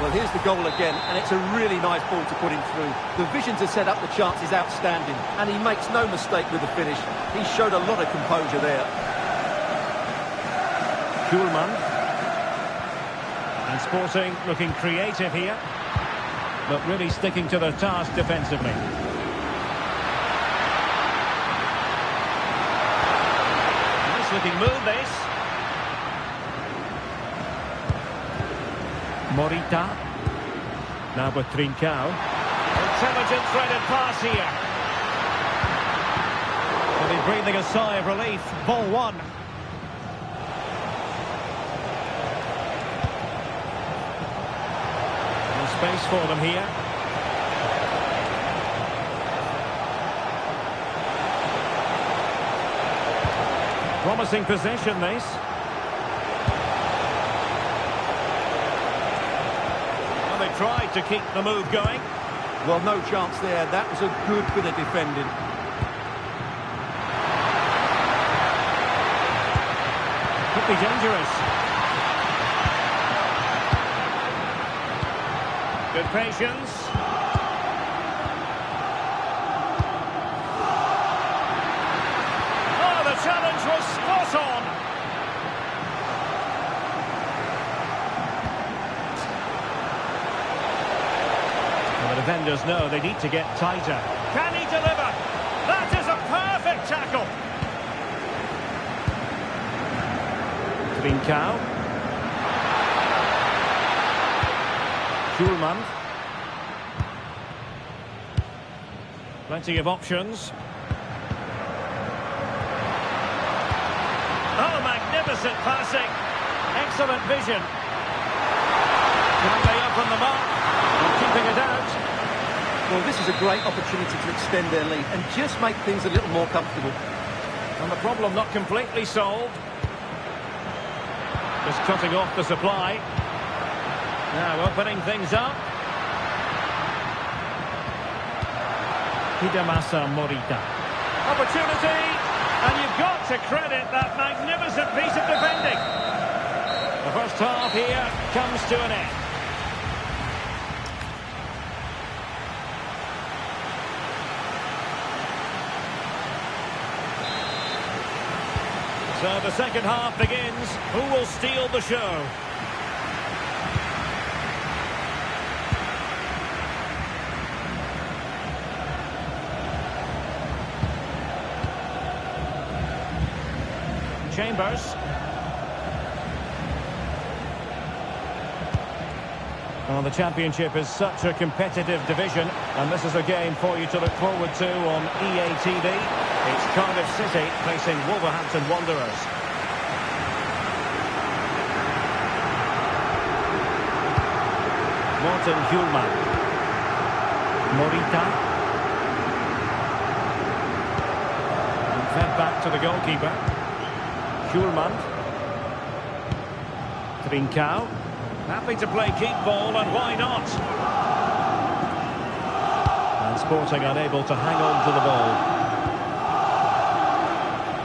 Well, here's the goal again, and it's a really nice ball to put him through. The vision to set up the chance is outstanding, and he makes no mistake with the finish. He showed a lot of composure there. Koolman. And Sporting looking creative here, but really sticking to their task defensively. Nice looking move, this. Morita. Now with Trincao. Intelligent threaded pass here. Will be breathing a sigh of relief. Ball one. No space for them here. Promising possession, this. Tried to keep the move going. Well, no chance there. That was a good bit of defending. Could be dangerous. Good patience. Oh, the challenge was spot on. Defenders know they need to get tighter. Can he deliver? That is a perfect tackle. Trincao. Koolman. Plenty of options. Oh, magnificent passing. Excellent vision. Can they open the mark? Keeping it out. Well, this is a great opportunity to extend their lead and just make things a little more comfortable. And the problem not completely solved. Just cutting off the supply. Now opening things up. Hidemasa Morita. Opportunity. And you've got to credit that magnificent piece of defending. The first half here comes to an end. So the second half begins. Who will steal the show? Chambers. Well, the Championship is such a competitive division, and this is a game for you to look forward to on EA TV. It's Cardiff City facing Wolverhampton Wanderers. Morten Koolman. Morita. And fed back to the goalkeeper. Koolman. Trincao. Happy to play keep ball, and why not? And Sporting unable to hang on to the ball.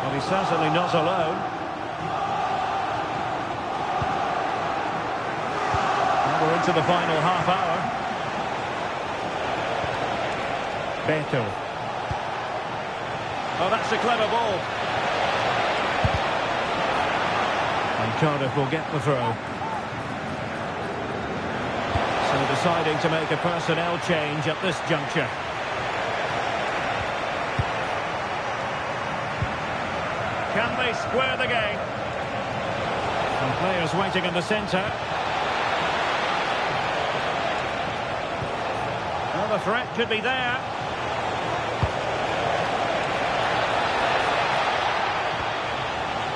Well, he's certainly not alone. And we're into the final half hour. Beto. Oh, that's a clever ball. And Cardiff will get the throw. deciding to make a personnel change at this juncture. Can they square the game? And players waiting in the centre. Well, the threat could be there.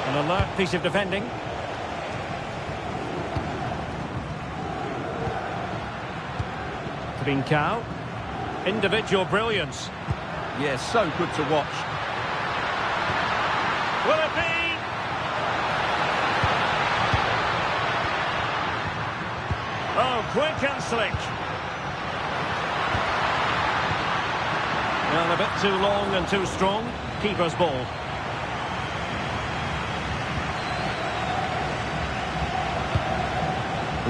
An alert piece of defending. Trincao. Individual brilliance. Yeah, so good to watch. Will it be? Oh, quick and slick. Well, a bit too long and too strong. Keeper's ball.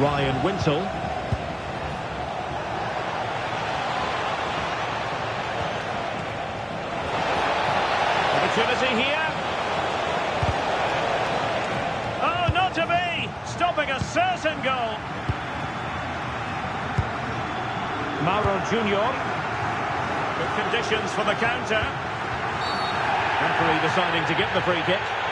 Ryan Wintle. Opportunity here. Oh, not to be! Stopping a certain goal. Mauro Junior. Good conditions for the counter. Referee deciding to give the free kick.